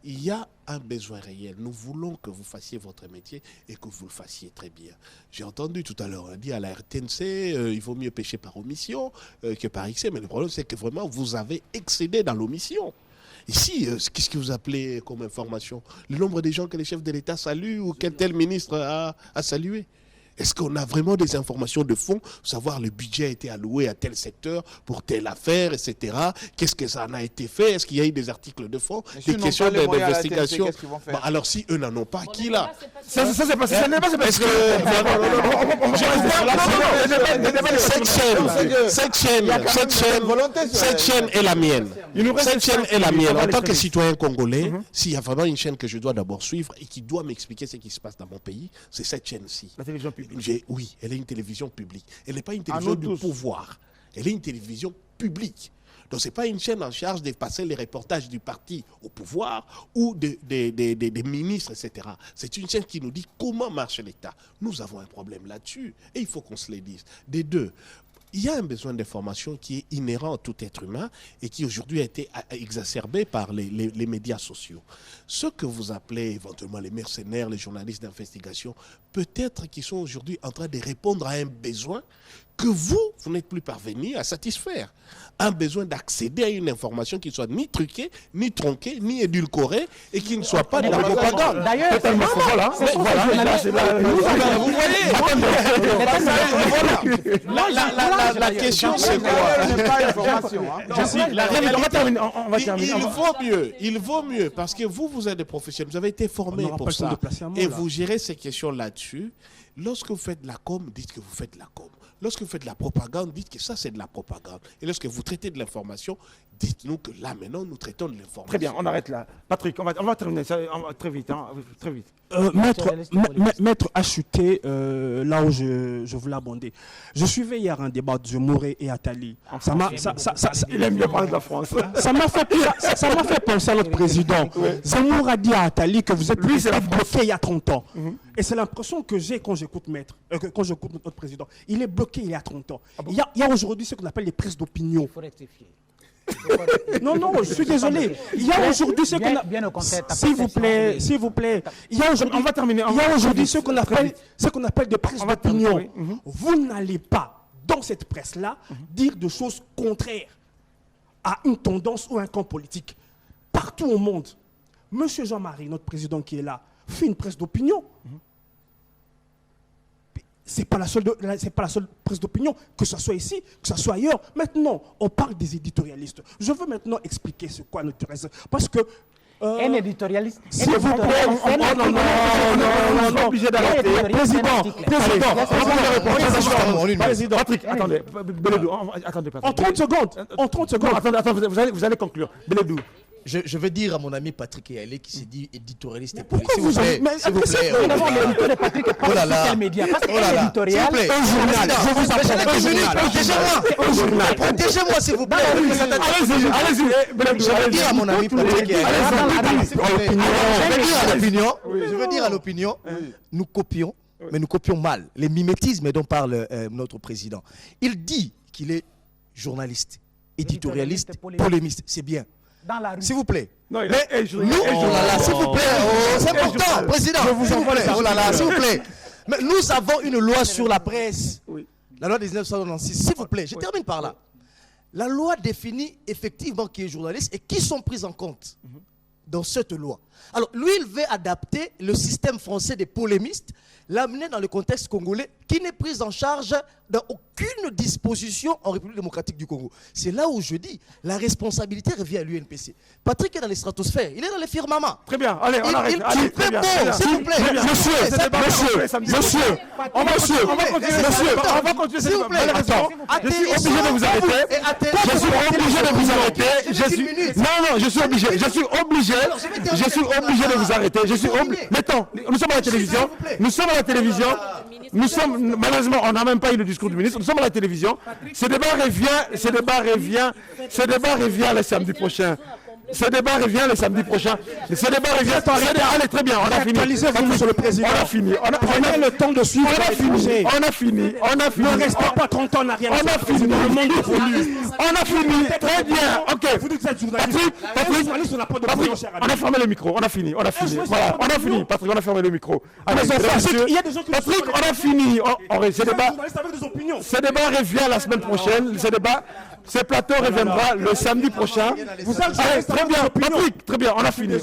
il y a un besoin réel. Nous voulons que vous fassiez votre métier et que vous le fassiez très bien. J'ai entendu tout à l'heure, on dit à la RTNC, il vaut mieux pêcher par omission que par excès. Mais le problème, c'est que vraiment, vous avez excédé dans l'omission. Ici, qu'est-ce que vous appelez comme information? Le nombre de gens que les chefs de l'État saluent ou quel tel ministre a salué? Est-ce qu'on a vraiment des informations de fond, savoir le budget a été alloué à tel secteur pour telle affaire, etc. Qu'est-ce que ça en a été fait? Est-ce qu'il y a eu des articles de fond, des questions d'investigation? Alors si eux n'en ont pas, qui l'a? Ça c'est passé. Ça n'est pas parce que cette chaîne est la mienne. Cette chaîne est la mienne. En tant que citoyen congolais, s'il y a vraiment une chaîne que je dois d'abord suivre et qui doit m'expliquer ce qui se passe dans mon pays, c'est cette chaîne-ci. La télévision publique. Oui, elle est une télévision publique. Elle n'est pas une télévision du pouvoir. Elle est une télévision publique. Donc, ce n'est pas une chaîne en charge de passer les reportages du parti au pouvoir ou des ministres, etc. C'est une chaîne qui nous dit comment marche l'État. Nous avons un problème là-dessus et il faut qu'on se le dise. Des deux. Il y a un besoin d'information qui est inhérent à tout être humain et qui aujourd'hui a été exacerbé par les médias sociaux. Ce que vous appelez éventuellement les mercenaires, les journalistes d'investigation, peut-être qu'ils sont aujourd'hui en train de répondre à un besoin que vous n'êtes plus parvenu à satisfaire. Un besoin d'accéder à une information qui ne soit ni truquée, ni tronquée, ni édulcorée et qui ne soit pas de la propagande. D'ailleurs, vous voyez, la question c'est quoi? Il vaut mieux parce que vous êtes des professionnels, vous avez été formés pour ça et vous gérez ces questions là-dessus. Lorsque vous faites de la com, dites que vous faites de la com. Lorsque vous faites de la propagande, dites que ça c'est de la propagande. Et lorsque vous traitez de l'information, dites-nous que là maintenant nous traitons de l'information. Très bien, on arrête là. Patrick, on va terminer ça très vite. Très vite. Maître Achuté, là où je voulais abonder. Je suivais hier un débat de Zemmouré et Attali. Il aime bien parler de la France. Ça m'a fait penser à notre président. Zemmour a dit à Attali que vous êtes bloqué il y a 30 ans. Et c'est l'impression que j'ai quand j'écoute notre président. Il est bloqué il y a 30 ans. Il y a aujourd'hui ce qu'on appelle les prises d'opinion. Il faut rectifier. Non, je suis désolé. Il y a aujourd'hui ce qu'on appelle. S'il vous plaît. Il y a aujourd'hui. On va terminer. Il y a aujourd'hui ce qu'on appelle des prises d'opinion. Vous n'allez pas, dans cette presse-là, dire des choses contraires à une tendance ou un camp politique. Partout au monde, Monsieur Jean-Marie, notre président qui est là, fait une presse d'opinion. C'est pas la seule presse d'opinion, que ce soit ici, que ce soit ailleurs. Maintenant, on parle des éditorialistes. Je veux maintenant expliquer ce qu'est un éditorialiste. Parce que... un éditorialiste. S'il vous plaît, non, obligé d'arrêter. Président. Patrick, attendez. Beledou, attendez. En 30 secondes. Attendez, vous allez conclure. Beledou. Je veux dire à mon ami Patrick Eyalé qui s'est dit éditorialiste et pourquoi politique. S'il vous plaît. D'abord, l'éditeur de Patrick est pas sur quel média. Parce qu'un éditorial. Un journal. Je vous apprends. Protégez-moi, s'il vous plaît. Allez-y. Je veux dire à mon ami Patrick je veux dire à l'opinion, nous copions, mais nous copions mal. Les mimétismes dont parle notre président. Il dit qu'il est journaliste, éditorialiste, polémiste. C'est bien. S'il vous plaît. Non, s'il vous plaît, c'est important, président. Je vous en prie, s'il vous plaît. Mais nous avons une loi sur la presse. La loi de 1996. S'il vous plaît, je termine par là. La loi définit effectivement qui est journaliste et qui sont pris en compte dans cette loi. Alors, lui, il veut adapter le système français des polémistes, l'amener dans le contexte congolais qui n'est pris en charge dans aucune disposition en République démocratique du Congo. C'est là où je dis, la responsabilité revient à l'UNPC. Patrick est dans les stratosphères, il est dans les firmaments. Très bien, allez, on arrête. S'il vous plaît. Monsieur, on va continuer. S'il vous plaît, je suis obligé de vous arrêter. Je suis obligé de vous arrêter. Mettons, nous sommes à la télévision. Malheureusement, on n'a même pas eu le discours du ministre. Nous sommes à la télévision. Ce débat revient le samedi prochain. Ce débat revient le samedi prochain. Ce débat revient. Allez, très bien, on a fini. Actualisez-vous sur le président. On a fini. Prenez le temps de suivre. On a fini. Ne restez pas 30 ans en arrière. On a fini. Le monde évolue. On a fini. Très bien. Ok. Vous dites que vous êtes journaliste. Patrick, on a fermé le micro. On a fini. Voilà, on a fini. Patrick, on a fermé le micro. Il y a des gens qui Patrick, on a fini. Ce débat revient la semaine prochaine. Ce plateau reviendra le samedi prochain. Très bien, Patrick, très bien, on a fini,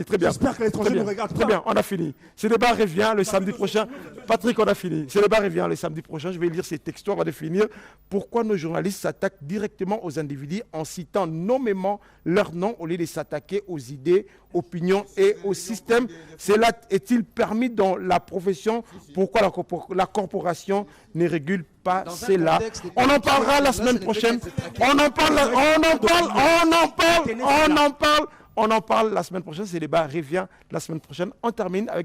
très bien. J'espère que l'étranger nous regarde. Très bien, on a fini. Ce débat revient le samedi prochain. Patrick, on a fini. Ce débat revient le samedi prochain. Je vais lire ces textos avant de finir. Pourquoi nos journalistes s'attaquent directement aux individus en citant nommément leur nom au lieu de s'attaquer aux idées, opinions et au système? Cela est-il permis dans la profession? Pourquoi la corporation ne régule pas cela? On en parlera la semaine prochaine. On en parle la semaine prochaine. Ce débat revient la semaine prochaine. On termine avec